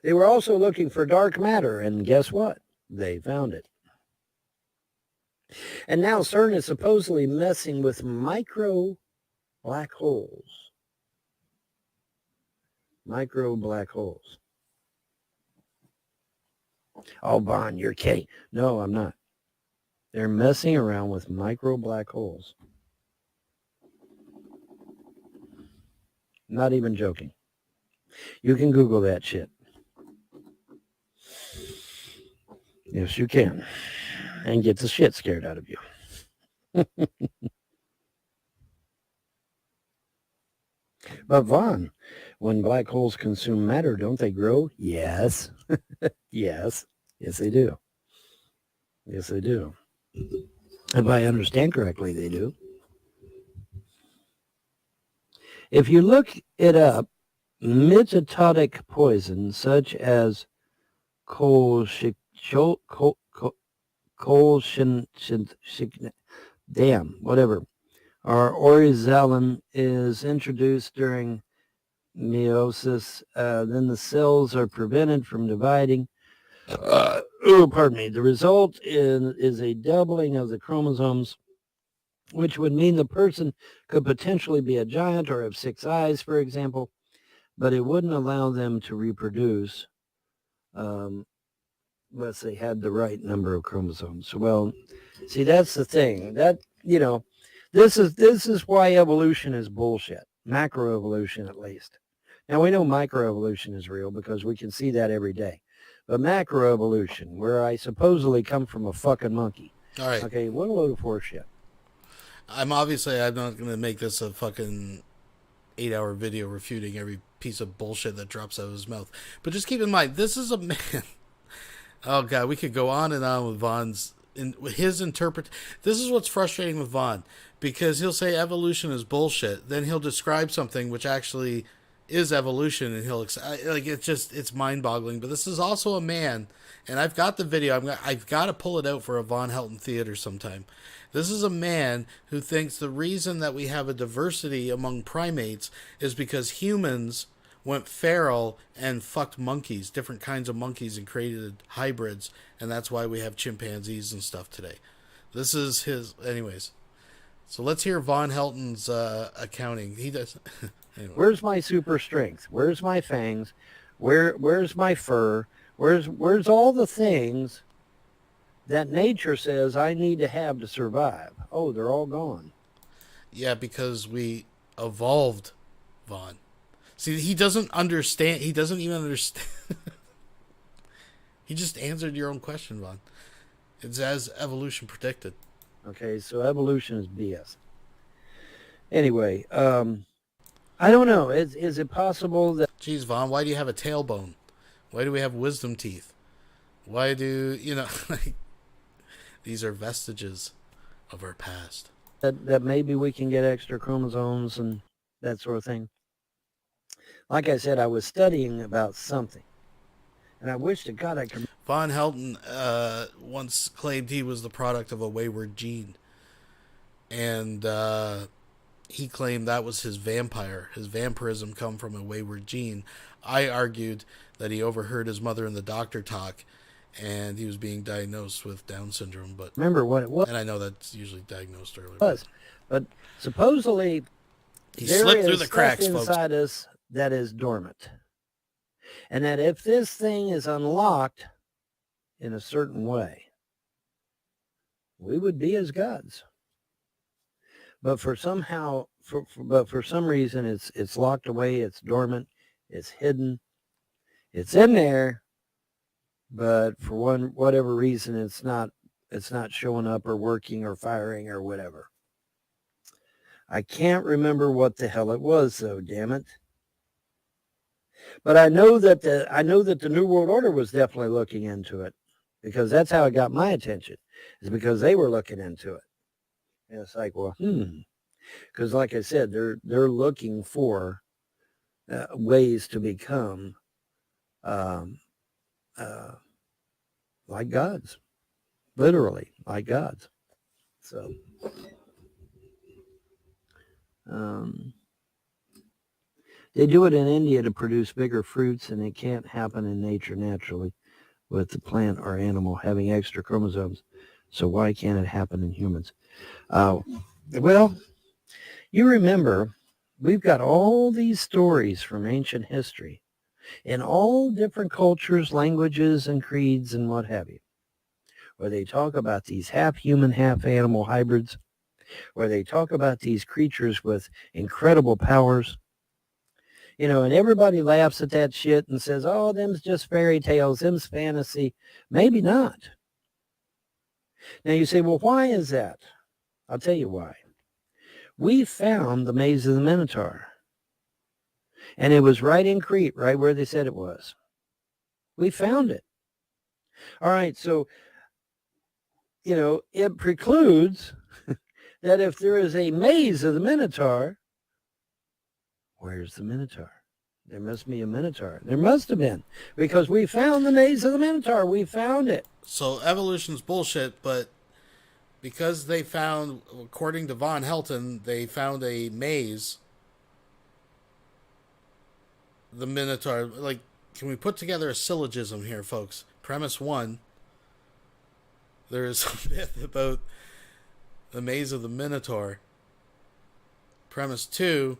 They were also looking for dark matter, and guess what? They found it. And now CERN is supposedly messing with micro black holes. Micro black holes. Oh, Bon, you're kidding. No, I'm not. They're messing around with micro black holes. Not even joking. You can Google that shit. Yes, you can. And get the shit scared out of you. But Vaughn, when black holes consume matter, don't they grow? Yes. Yes. Yes, they do. Yes, they do. If I understand correctly, they do. If you look it up, mitotic poison such as whatever, or oryzalin is introduced during meiosis. Then the cells are prevented from dividing. Pardon me. The result is a doubling of the chromosomes, which would mean the person could potentially be a giant or have 6 eyes, for example, but it wouldn't allow them to reproduce unless they had the right number of chromosomes. Well, see, that's the thing. That, this is why evolution is bullshit. Macroevolution, at least. Now, we know microevolution is real because we can see that every day. But macroevolution, where I supposedly come from a fucking monkey. All right. Okay, what a load of horseshit. I'm not going to make this a fucking 8-hour video refuting every piece of bullshit that drops out of his mouth. But just keep in mind, this is a man. Oh, God, we could go on and on with Vaughn's. This is what's frustrating with Vaughn, because he'll say evolution is bullshit. Then he'll describe something which actually is evolution, and it's mind-boggling. But this is also a man, and I've got the video. I've got to pull it out for a Von Helton theater sometime. This is a man who thinks the reason that we have a diversity among primates is because humans went feral and fucked monkeys, different kinds of monkeys, and created hybrids, and that's why we have chimpanzees and stuff today. This is his... Anyways. So let's hear Von Helton's accounting. He does... Anyway. Where's my super strength? Where's my fangs? Where's my fur? Where's all the things that nature says I need to have to survive? Oh, they're all gone. Yeah, because we evolved, Vaughn. See, he doesn't understand. He doesn't even understand. He just answered your own question, Vaughn. It's as evolution predicted. Okay, so evolution is BS. Anyway, I don't know. Is it possible that... Geez, Vaughn, why do you have a tailbone? Why do we have wisdom teeth? Why do, these are vestiges of our past. That maybe we can get extra chromosomes and that sort of thing. Like I said, I was studying about something. And I wish to God I could... Von Helton once claimed he was the product of a wayward gene. And he claimed that was his vampire. His vampirism come from a wayward gene. I argued that he overheard his mother and the doctor talk, and he was being diagnosed with Down syndrome. But remember what it was. And I know that's usually diagnosed earlier. But supposedly he slipped through the cracks, folks. Inside us that is dormant. And that if this thing is unlocked in a certain way, we would be as gods. But for some reason, it's locked away, it's dormant, it's hidden, it's in there, but for whatever reason, it's not showing up or working or firing or whatever. I can't remember what the hell it was, though. Damn it! But I know that the New World Order was definitely looking into it, because that's how it got my attention. Is because they were looking into it. And it's like, well, because like I said, they're looking for ways to become like gods, literally like gods. So. They do it in India to produce bigger fruits, and it can't happen in nature naturally with the plant or animal having extra chromosomes. So why can't it happen in humans? Well, you remember, we've got all these stories from ancient history in all different cultures, languages, and creeds, and what have you, where they talk about these half-human, half-animal hybrids, where they talk about these creatures with incredible powers. And everybody laughs at that shit and says, oh, them's just fairy tales, them's fantasy. Maybe not. Now you say, well, why is that? I'll tell you why. We found the Maze of the Minotaur. And it was right in Crete, right where they said it was. We found it. All right, so, it precludes that if there is a Maze of the Minotaur, where's the Minotaur? There must be a Minotaur. There must have been, because we found the Maze of the Minotaur. We found it. So evolution's bullshit, but because they found, according to VONHELTON, they found a maze. The Minotaur, like, can we put together a syllogism here, folks? Premise 1, there is a myth about the maze of the Minotaur. Premise 2,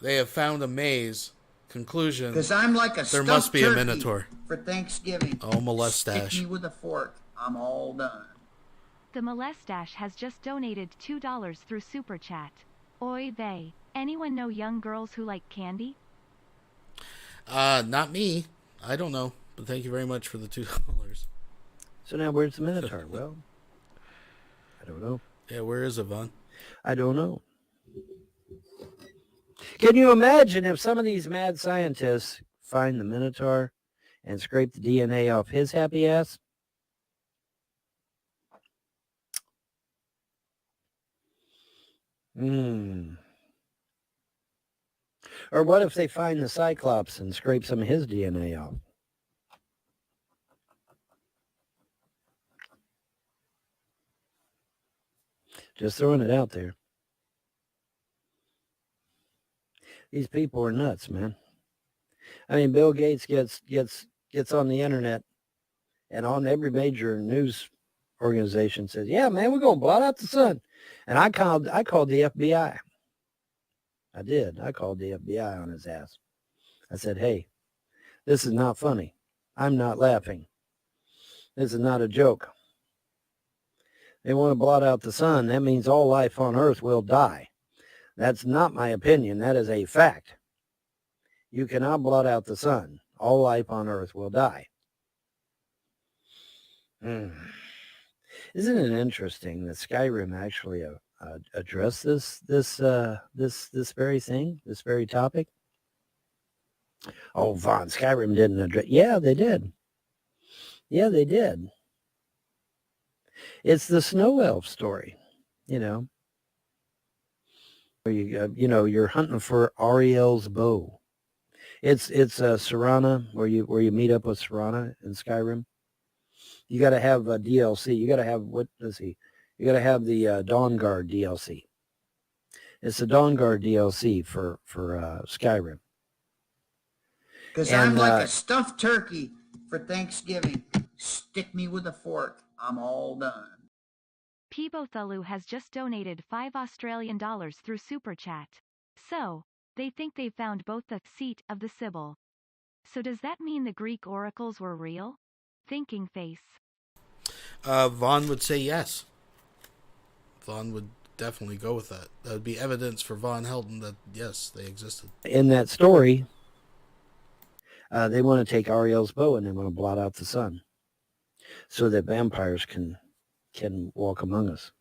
they have found a maze. Conclusion, Because I'm like a there must be a turkey Minotaur. for Thanksgiving. Oh, molestache. Stick me with a fork. I'm all done. The molestache has just donated $2 through Super Chat. Oy vey. Anyone know young girls who like candy? Not me. I don't know. But thank you very much for the $2. So now where's the Minotaur? Well, I don't know. Yeah, where is it, Vaughn? I don't know. Can you imagine if some of these mad scientists find the Minotaur and scrape the DNA off his happy ass? Or what if they find the Cyclops and scrape some of his DNA off? Just throwing it out there. These people are nuts, man. I mean, Bill Gates gets on the internet and on every major news organization says, "Yeah, man, we're gonna blot out the sun." And I called the FBI. I did. I called the FBI on his ass. I said, "Hey, this is not funny. I'm not laughing. This is not a joke. They want to blot out the sun. That means all life on Earth will die. That's not my opinion. That is a fact. You cannot blot out the sun. All life on Earth will die." Isn't it interesting that Skyrim actually addressed this very thing, this very topic? Oh, Vaughn, Skyrim didn't address. Yeah, they did. Yeah, they did. It's the snow elf story, you know. You're hunting for Ariel's bow. It's Serana, where you meet up with Serana in Skyrim. You got to have a DLC. You got to have You got to have the Dawnguard DLC. It's the Dawnguard DLC for Skyrim. Because I'm like a stuffed turkey for Thanksgiving. Stick me with a fork. I'm all done. Peebothulu has just donated $5 through Super Chat. So, they think they've found both the seat of the Sibyl. So does that mean the Greek oracles were real? Thinking face. Vaughn would say yes. Vaughn would definitely go with that. That would be evidence for VONHELTON that, yes, they existed. In that story, they want to take Ariel's bow and they want to blot out the sun so that vampires can walk among us.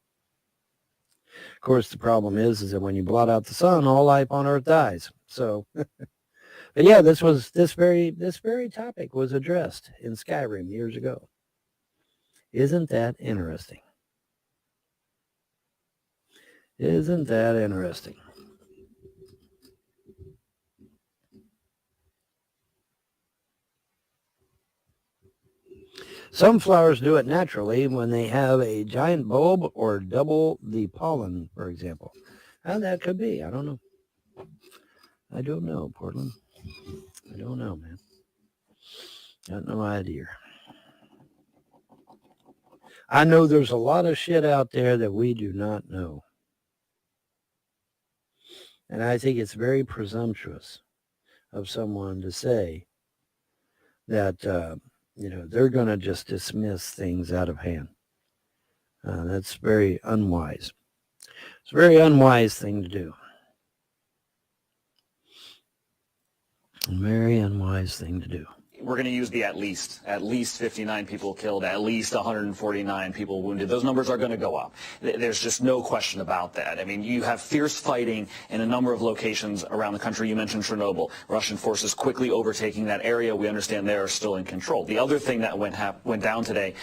Of course, the problem is that when you blot out the sun, all life on Earth dies. So, but yeah, this very topic was addressed in Skyrim years ago. Isn't that interesting? Isn't that interesting? Some flowers do it naturally when they have a giant bulb or double the pollen, for example. How that could be, I don't know. I don't know, Portland. I don't know, man. Got no idea. I know there's a lot of shit out there that we do not know. And I think it's very presumptuous of someone to say that, they're going to just dismiss things out of hand. That's very unwise. It's a very unwise thing to do. A very unwise thing to do. We're going to use the at least 59 people killed, at least 149 people wounded. Those numbers are going to go up. There's just no question about that. I mean, you have fierce fighting in a number of locations around the country. You mentioned Chernobyl. Russian forces quickly overtaking that area. We understand they are still in control. The other thing that went down today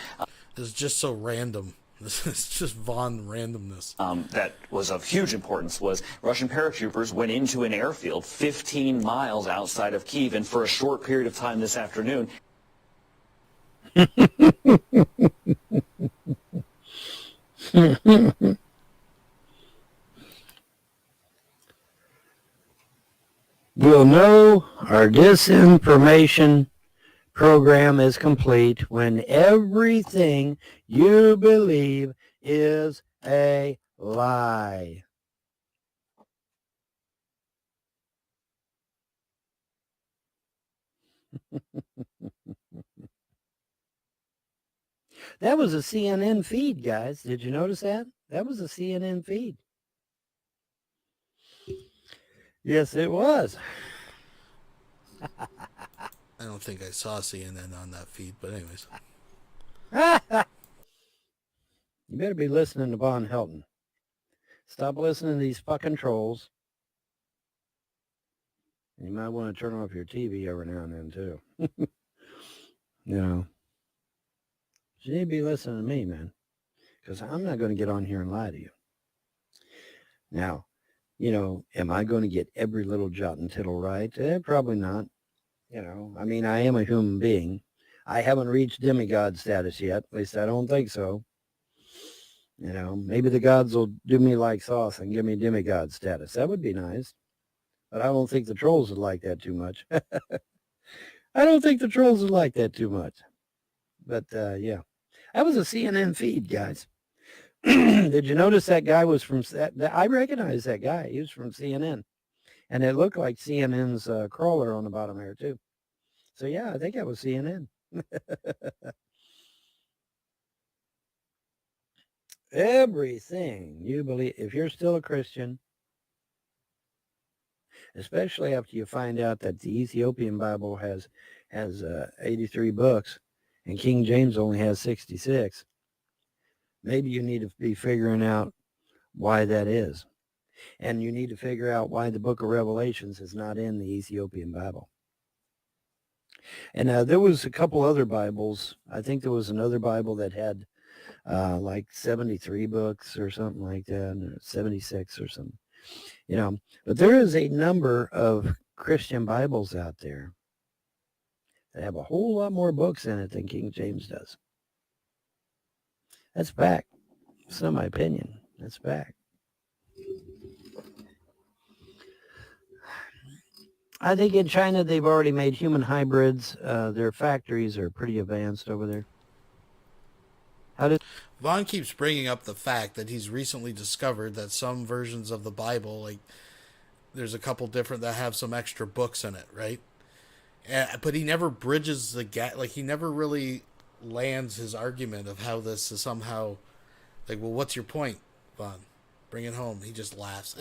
is just so random. It's just Vaughn randomness. That was of huge importance was Russian paratroopers went into an airfield 15 miles outside of Kyiv, and for a short period of time this afternoon. We'll know our disinformation program is complete when everything you believe is a lie. That was a CNN feed, guys. Did you notice that? That was a CNN feed. Yes, it was. I don't think I saw CNN on that feed, but anyways. You better be listening to VONHELTON. Stop listening to these fucking trolls. And you might want to turn off your TV every now and then, too. You know. You need to be listening to me, man. Because I'm not going to get on here and lie to you. Now, you know, am I going to get every little jot and tittle right? Probably not. You know, I mean, I am a human being. I haven't reached demigod status yet. At least I don't think so. You know, maybe the gods will do me like sauce and give me demigod status. That would be nice. But I don't think the trolls would like that too much. I don't think the trolls would like that too much. But, yeah. That was a CNN feed, guys. Did you notice that guy was from... I recognize that guy. He was from CNN. And it looked like CNN's crawler on the bottom there, too. So, yeah, I think that was CNN. Everything you believe, if you're still a Christian, especially after you find out that the Ethiopian Bible has 83 books and King James only has 66, maybe you need to be figuring out why that is. And you need to figure out why the book of Revelations is not in the Ethiopian Bible. And there was a couple other Bibles. I think there was another Bible that had like 73 books or something like that, or 76 or something. You know, but there is a number of Christian Bibles out there that have a whole lot more books in it than King James does. That's fact. It's not my opinion. That's fact. I think in China, they've already made human hybrids. Their factories are pretty advanced over there. Vaughn keeps bringing up the fact that he's recently discovered that some versions of the Bible, like there's a couple different that have some extra books in it, right? But he never bridges the gap. Like, he never really lands his argument of how this is somehow, like, well, what's your point, Vaughn? Bring it home. He just laughs.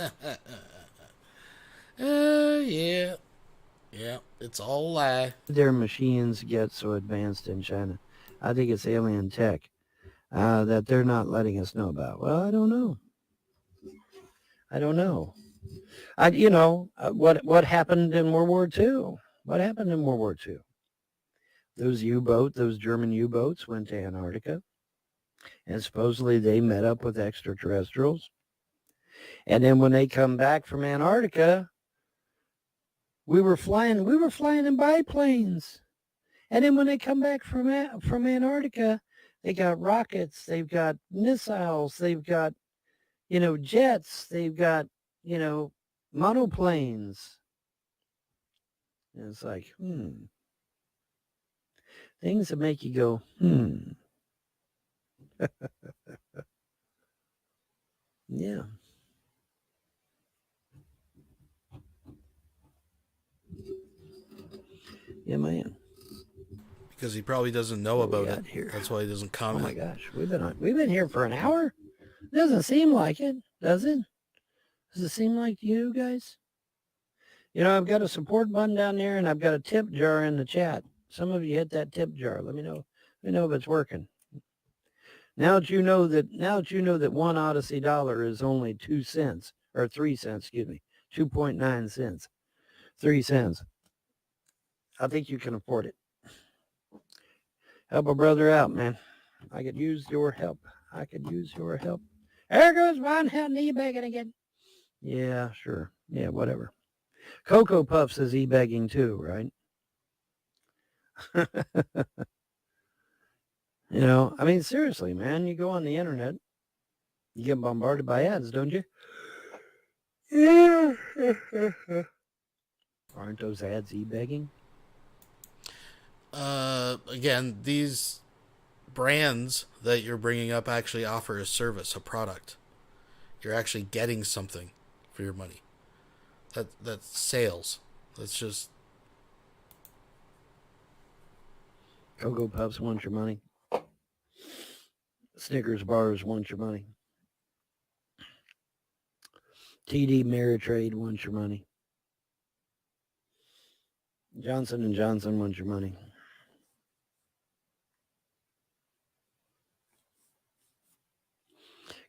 Yeah, it's all a lie. Their machines get so advanced in China. I think it's alien tech that they're not letting us know about. Well, I don't know. You know, what happened in World War II? What happened in World War II? Those German U-boats went to Antarctica, and supposedly they met up with extraterrestrials. And then when they come back from Antarctica, we were flying in biplanes. And then when they come back from Antarctica, they got rockets, they've got missiles, they've got, you know, jets, they've got, you know, monoplanes. And it's like, things that make you go, Yeah. Yeah, man. Because he probably doesn't know about it. Here? That's why he doesn't comment. Oh my gosh, we've been here for an hour. Doesn't seem like it, does it? Does it seem like you guys? You know, I've got a support button down there, and I've got a tip jar in the chat. Some of you hit that tip jar. Let me know. Let me know if it's working. Now that you know that one Odyssey dollar is only 2 cents or 3 cents, 2.9 cents, 3 cents. I think you can afford it. Help a brother out, man. I could use your help. There goes VONHELTON e-begging again. Yeah, sure. Yeah, whatever. Cocoa Puffs is e-begging too, right? You know, I mean, seriously, man, you go on the internet You get bombarded by ads, don't you? Yeah. Aren't those ads e-begging? Again, these brands that you're bringing up actually offer a service, a product. You're actually getting something for your money. That's sales. That's just... Cocoa Puffs want your money. Snickers bars want your money. TD Ameritrade wants your money. Johnson & Johnson wants your money.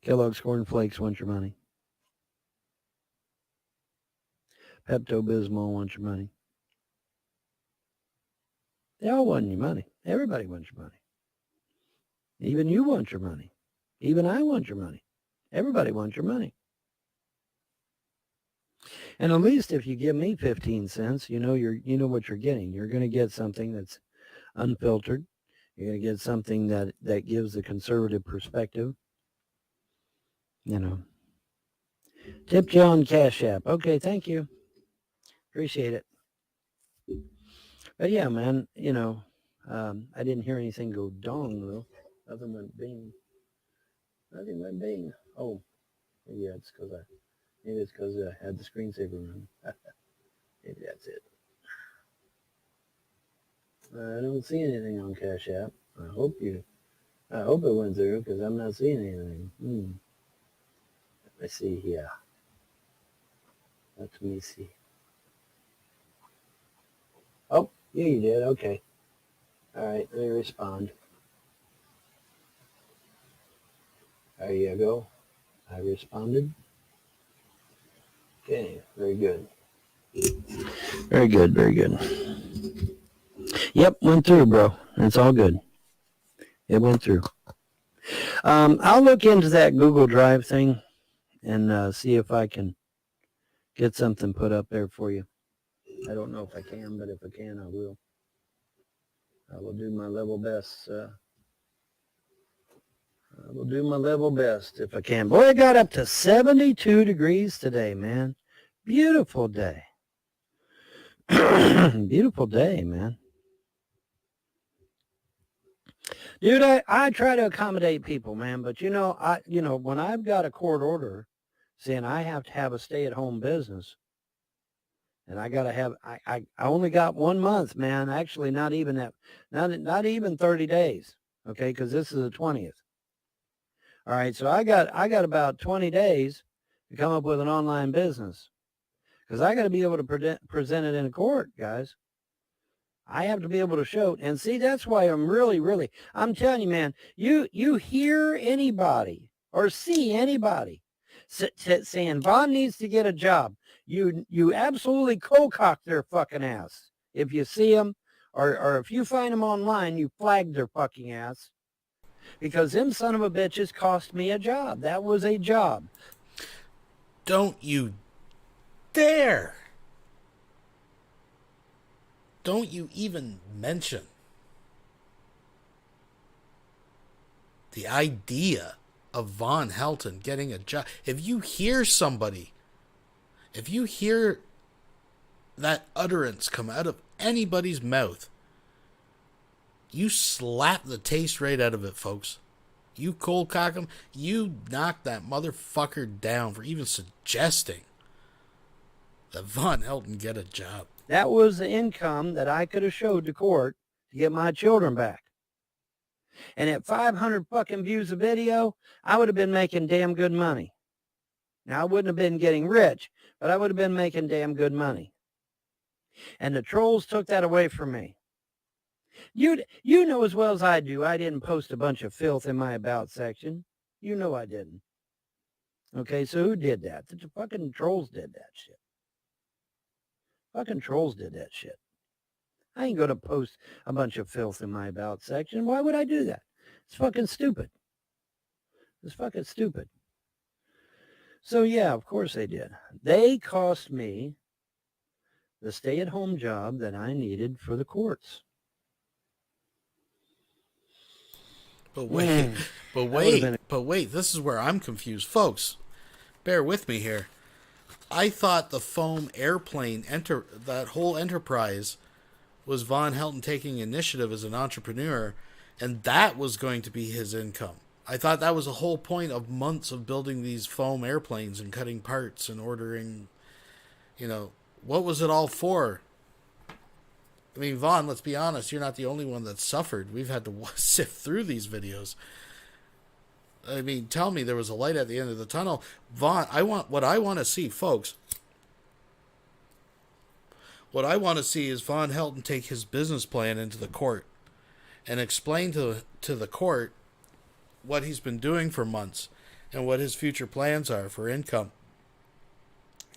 Kellogg's Corn Flakes wants your money. Pepto-Bismol wants your money. They all want your money. Everybody wants your money. Even you want your money. Even I want your money. Everybody wants your money. And at least if you give me 15 cents, you know what you're getting. You're going to get something that's unfiltered. You're going to get something that gives a conservative perspective. You know. Tip John Cash App. Okay, thank you. Appreciate it. But yeah, man, I didn't hear anything go dong, though. Nothing went bing. Nothing went bing. Oh, maybe it's because I had the screensaver on. Maybe that's it. I don't see anything on Cash App. I hope it went through because I'm not seeing anything. Let me see here. Let me see. Oh, yeah, you did. Okay. All right, let me respond. There you go. I responded. Okay, very good. Very good, very good. Yep, went through, bro. It's all good. It went through. I'll look into that Google Drive thing and see if I can get something put up there for you. I don't know if I can, but if I can, I will. I will do my level best. I will do my level best if I can. Boy, it got up to 72 degrees today, man. Beautiful day. Beautiful day, man. Dude, I try to accommodate people, man, but when I've got a court order saying I have to have a stay-at-home business, and I gotta have, I only got 1 month, man. Actually, not even 30 days, okay, because this is the 20th. All right, so I got about 20 days to come up with an online business, because I got to be able to present it in court, guys. I have to be able to show, and see, that's why I'm really, I'm telling you, man, you hear anybody or see anybody saying Vaughn needs to get a job, you absolutely cold-cock their fucking ass. If you see them, or if you find them online, you flag their fucking ass. Because them son of a bitches cost me a job. That was a job. Don't you dare. Don't you even mention the idea of VONHELTON getting a job. If you hear that utterance come out of anybody's mouth, you slap the taste right out of it, folks. You cold cock him. You knock that motherfucker down for even suggesting that VONHELTON get a job. That was the income that I could have showed to court to get my children back. And at 500 fucking views a video, I would have been making damn good money. Now, I wouldn't have been getting rich, but I would have been making damn good money. And the trolls took that away from me. You know as well as I do, I didn't post a bunch of filth in my about section. You know I didn't. Okay, so who did that? The fucking trolls did that shit. Fucking trolls did that shit. I ain't going to post a bunch of filth in my about section. Why would I do that? It's fucking stupid. It's fucking stupid. So yeah, of course they did. They cost me the stay-at-home job that I needed for the courts. But wait, but wait, this is where I'm confused. Folks, bear with me here. I thought the foam airplane, that whole enterprise, was Von Helton taking initiative as an entrepreneur, and that was going to be his income. I thought that was the whole point of months of building these foam airplanes and cutting parts and ordering, what was it all for? I mean, Vaughn, let's be honest, you're not the only one that suffered. We've had to sift through these videos. I mean, tell me there was a light at the end of the tunnel. Vaughn, what I want to see, folks. What I want to see is Von Helton take his business plan into the court and explain to the court what he's been doing for months and what his future plans are for income.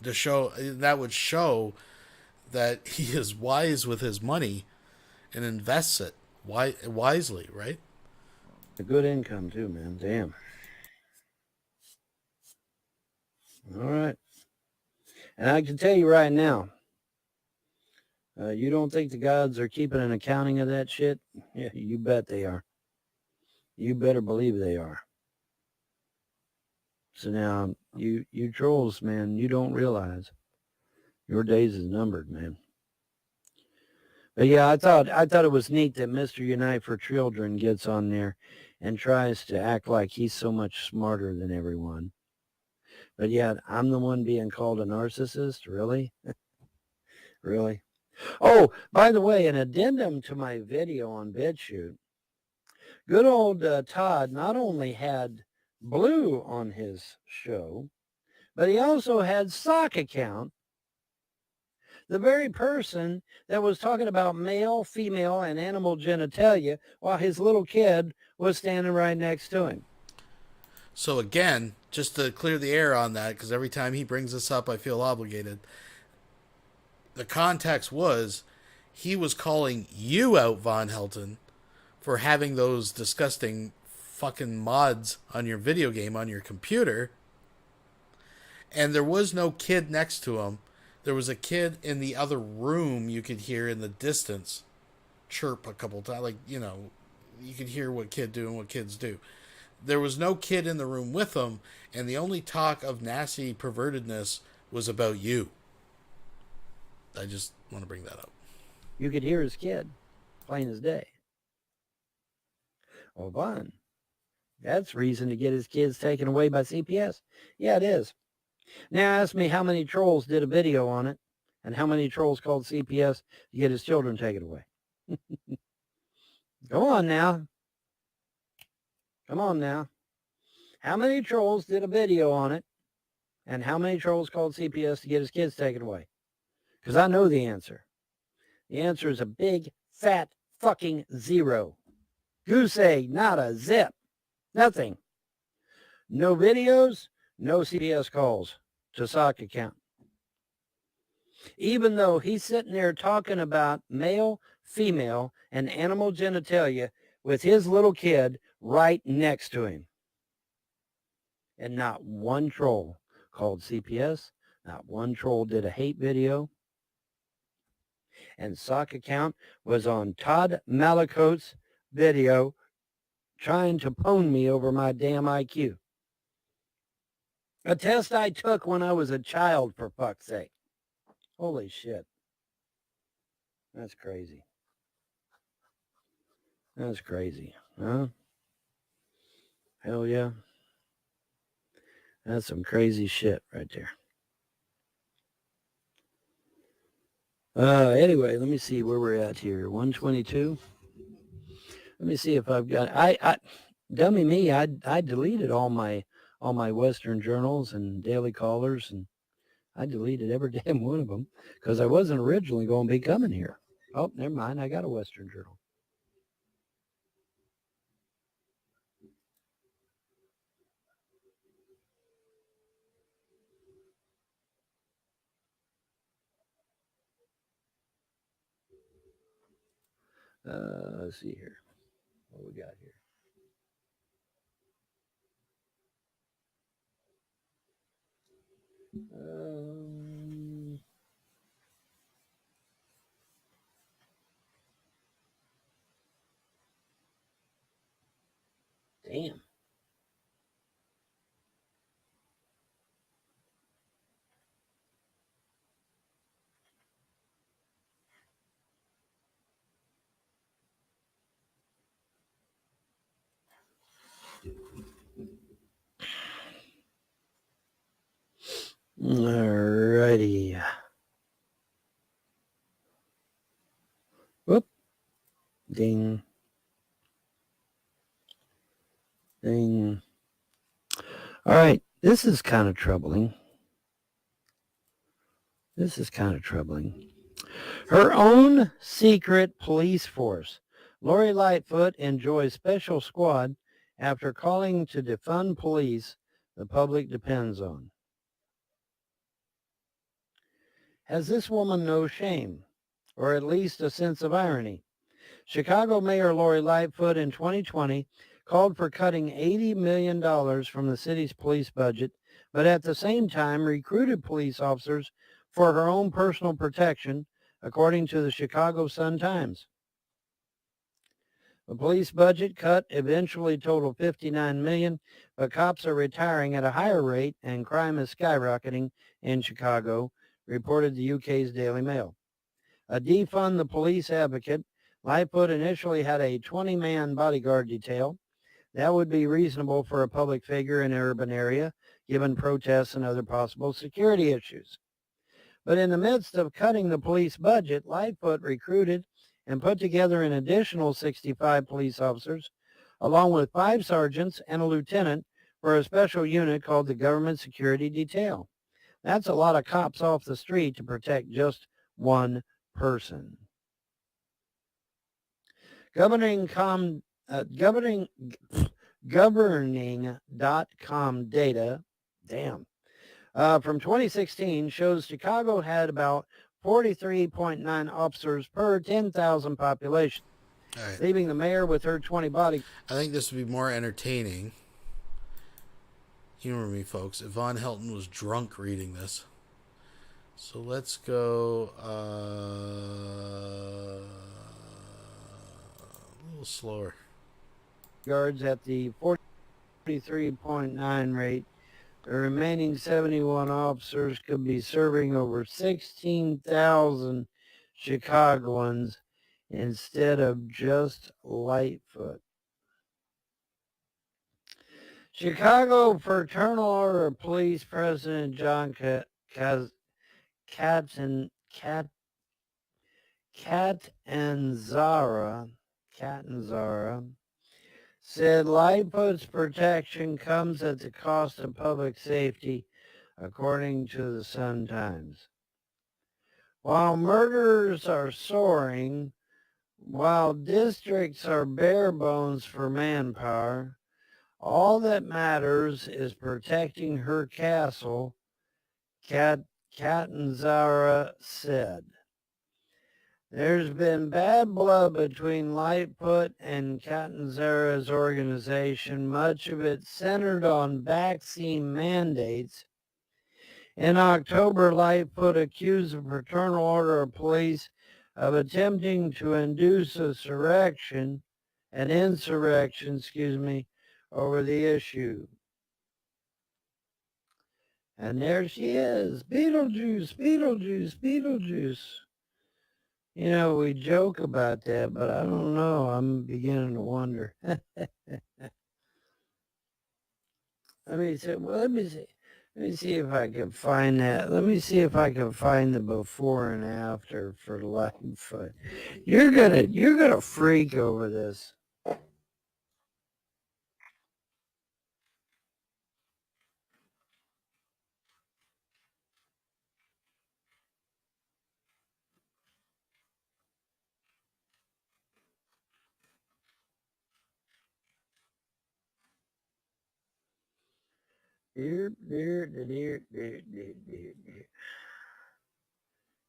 That would show that he is wise with his money and invests it wisely, right? A good income too, man. Damn. All right. And I can tell you right now, you don't think the gods are keeping an accounting of that shit? Yeah, you bet they are. You better believe they are. So now, you trolls, man, you don't realize your days is numbered, man. But yeah, I thought it was neat that Mr. Unite for Children gets on there and tries to act like he's so much smarter than everyone. But yeah, I'm the one being called a narcissist? Really? Really? Oh, by the way, an addendum to my video on BitChute. Good old Todd not only had Blue on his show, but he also had Sock Account, the very person that was talking about male, female, and animal genitalia while his little kid was standing right next to him. So again, just to clear the air on that, because every time he brings this up, I feel obligated. The context was he was calling you out, Von Helton, for having those disgusting fucking mods on your video game on your computer. And there was no kid next to him. There was a kid in the other room you could hear in the distance chirp a couple times. Like, you could hear what kid doing what kids do. There was no kid in the room with him, and the only talk of nasty pervertedness was about you. I just want to bring that up. You could hear his kid, plain as day. Well, Von, that's reason to get his kids taken away by CPS. Yeah, it is. Now ask me how many trolls did a video on it and how many trolls called CPS to get his children taken away. Go on now. Come on now. How many trolls did a video on it and how many trolls called CPS to get his kids taken away? Because I know the answer. The answer is a big, fat, fucking zero. Goose egg, nada, zip, nothing. No videos, no CPS calls to Sock Account. Even though he's sitting there talking about male, female, and animal genitalia with his little kid right next to him. And not one troll called CPS, not one troll did a hate video. And Sock Account was on Todd Malicote's video trying to pwn me over my damn IQ. A test I took when I was a child, for fuck's sake. Holy shit. That's crazy. That's crazy, huh? Hell yeah. That's some crazy shit right there. Anyway, let me see where we're at here. 122. Let me see if I've got. Dummy me. I deleted all my Western journals and daily callers, and I deleted every damn one of them because I wasn't originally going to be coming here. Oh, never mind. I got a Western journal. Let's see here. What we got here? Damn. Alrighty. Whoop. Ding. Ding. All right. This is kind of troubling. Her own secret police force. Lori Lightfoot enjoys special squad after calling to defund police the public depends on. Has this woman no shame, or at least a sense of irony? Chicago Mayor Lori Lightfoot in 2020 called for cutting $80 million from the city's police budget, but at the same time recruited police officers for her own personal protection, according to the Chicago Sun-Times. The police budget cut eventually totaled $59 million, but cops are retiring at a higher rate and crime is skyrocketing in Chicago, reported the UK's Daily Mail. A defund the police advocate, Lightfoot initially had a 20-man bodyguard detail. That would be reasonable for a public figure in an urban area, given protests and other possible security issues. But in the midst of cutting the police budget, Lightfoot recruited and put together an additional 65 police officers, along with 5 sergeants and a lieutenant for a special unit called the Government Security Detail. That's a lot of cops off the street to protect just one person. Governing.com data, from 2016 shows Chicago had about 43.9 officers per 10,000 population, right, leaving the mayor with her 20 body. I think this would be more entertaining. Humor me, folks, if Von Helton was drunk reading this. So let's go a little slower. Guards at the 43.9 rate. The remaining 71 officers could be serving over 16,000 Chicagoans instead of just Lightfoot. Chicago Fraternal Order of Police President John Catanzara said Lightfoot's protection comes at the cost of public safety, according to the Sun-Times. While murders are soaring, while districts are bare bones for manpower, all that matters is protecting her castle, Catanzara said. There's been bad blood between Lightfoot and Catanzara's organization, much of it centered on vaccine mandates. In October, Lightfoot accused the Fraternal Order of Police of attempting to induce an insurrection, over the issue. And there she is, Beetlejuice, Beetlejuice, Beetlejuice. You know, we joke about that, but I don't know. I'm beginning to wonder. Let me see if I can find that. Let me see if I can find the before and after for Lightfoot. You're gonna freak over this.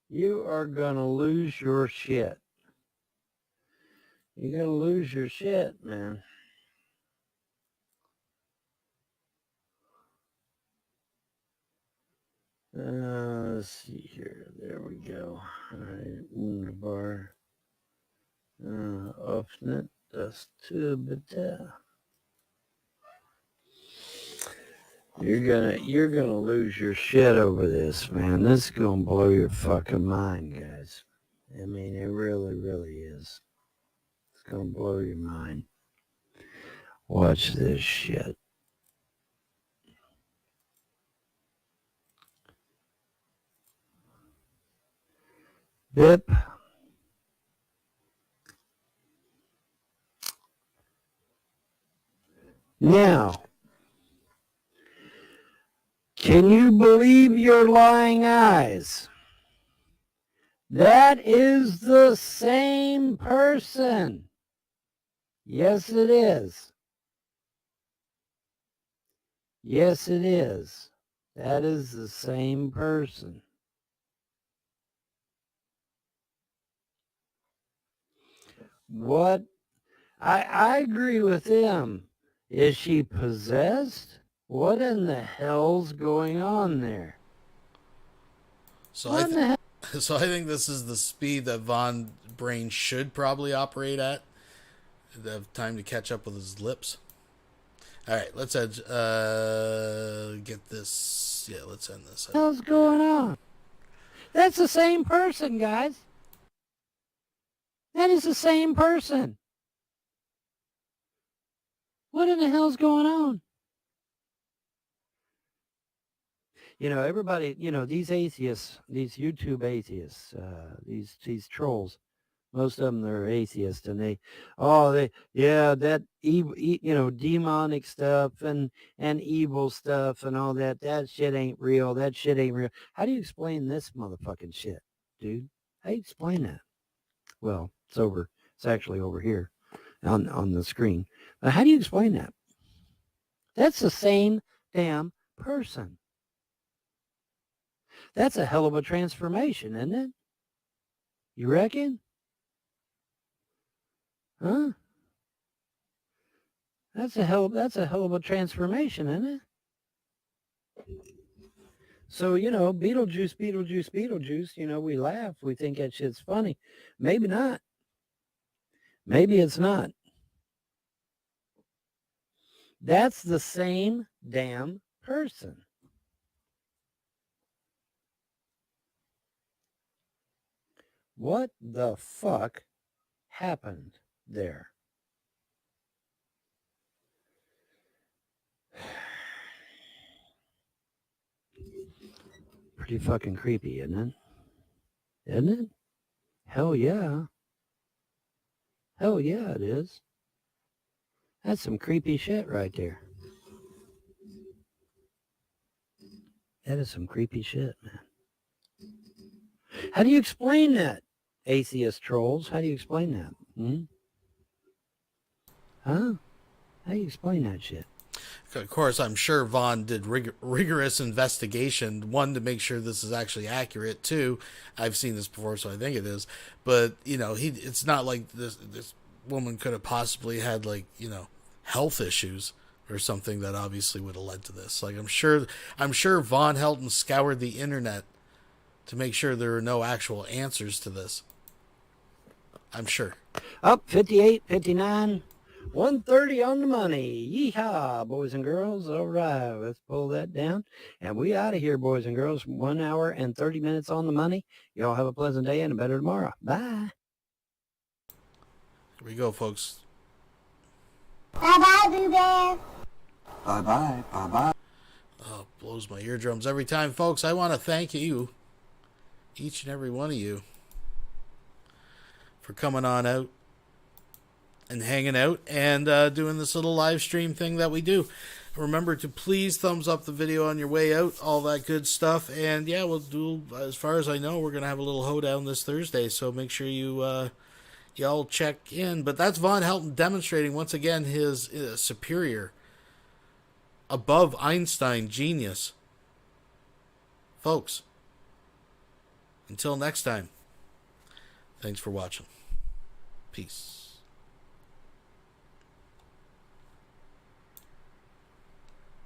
You are gonna lose your shit. You're gonna lose your shit, man. Let's see here. There we go. All right, wunderbar. Öffnet das Türbitte. You're gonna lose your shit over this, man. This is gonna blow your fucking mind, guys. I mean, it really, really is. It's gonna blow your mind. Watch this shit. Bip. Now, can you believe your lying eyes? That is the same person. Yes, it is. Yes, it is. That is the same person. What? I agree with them. Is she possessed? What in the hell's going on there? So I think this is the speed that Von Brain should probably operate at. Have time to catch up with his lips. All right, let's get this. Yeah, let's end this. What the hell's going on? That's the same person, guys. That is the same person. What in the hell's going on? You know, everybody, you know, these atheists, these YouTube atheists, these trolls, most of them, they're atheists, and that evil, you know, demonic stuff and evil stuff and all that. That shit ain't real. That shit ain't real. How do you explain this motherfucking shit, dude? How do you explain that? Well, it's over. It's actually over here on the screen. But how do you explain that? That's the same damn person. That's a hell of a transformation, isn't it? You reckon? Huh? That's a hell of a transformation, isn't it? So, you know, Beetlejuice, you know, we laugh. We think that shit's funny. Maybe not. Maybe it's not. That's the same damn person. What the fuck happened there? Pretty fucking creepy, isn't it? Isn't it? Hell yeah. Hell yeah, it is. That's some creepy shit right there. That is some creepy shit, man. How do you explain that, atheist trolls? How do you explain that? Huh? How do you explain that shit? Of course, I'm sure Vaughn did rigorous investigation. One, to make sure this is actually accurate. Two, I've seen this before, so I think it is. But, you know, it's not like this woman could have possibly had, like, you know, health issues or something that obviously would have led to this. Like, I'm sure VONHELTON scoured the internet to make sure there are no actual answers to this. I'm sure. Up 58, 59, 130 on the money. Yeehaw, boys and girls. All right, let's pull that down. And we out of here, boys and girls. 1 hour and 30 minutes on the money. Y'all have a pleasant day and a better tomorrow. Bye. Here we go, folks. Bye-bye, Boo Bear. Bye-bye. Bye-bye. Oh, blows my eardrums every time, folks. I want to thank you, each and every one of you, for coming on out and hanging out and doing this little live stream thing that we do. Remember to please thumbs up the video on your way out, all that good stuff. And yeah, we'll do, as far as I know, we're going to have a little hoedown this Thursday, so make sure you y'all check in. But that's VONHELTON demonstrating once again his superior, above Einstein genius. Folks, until next time, thanks for watching. Peace.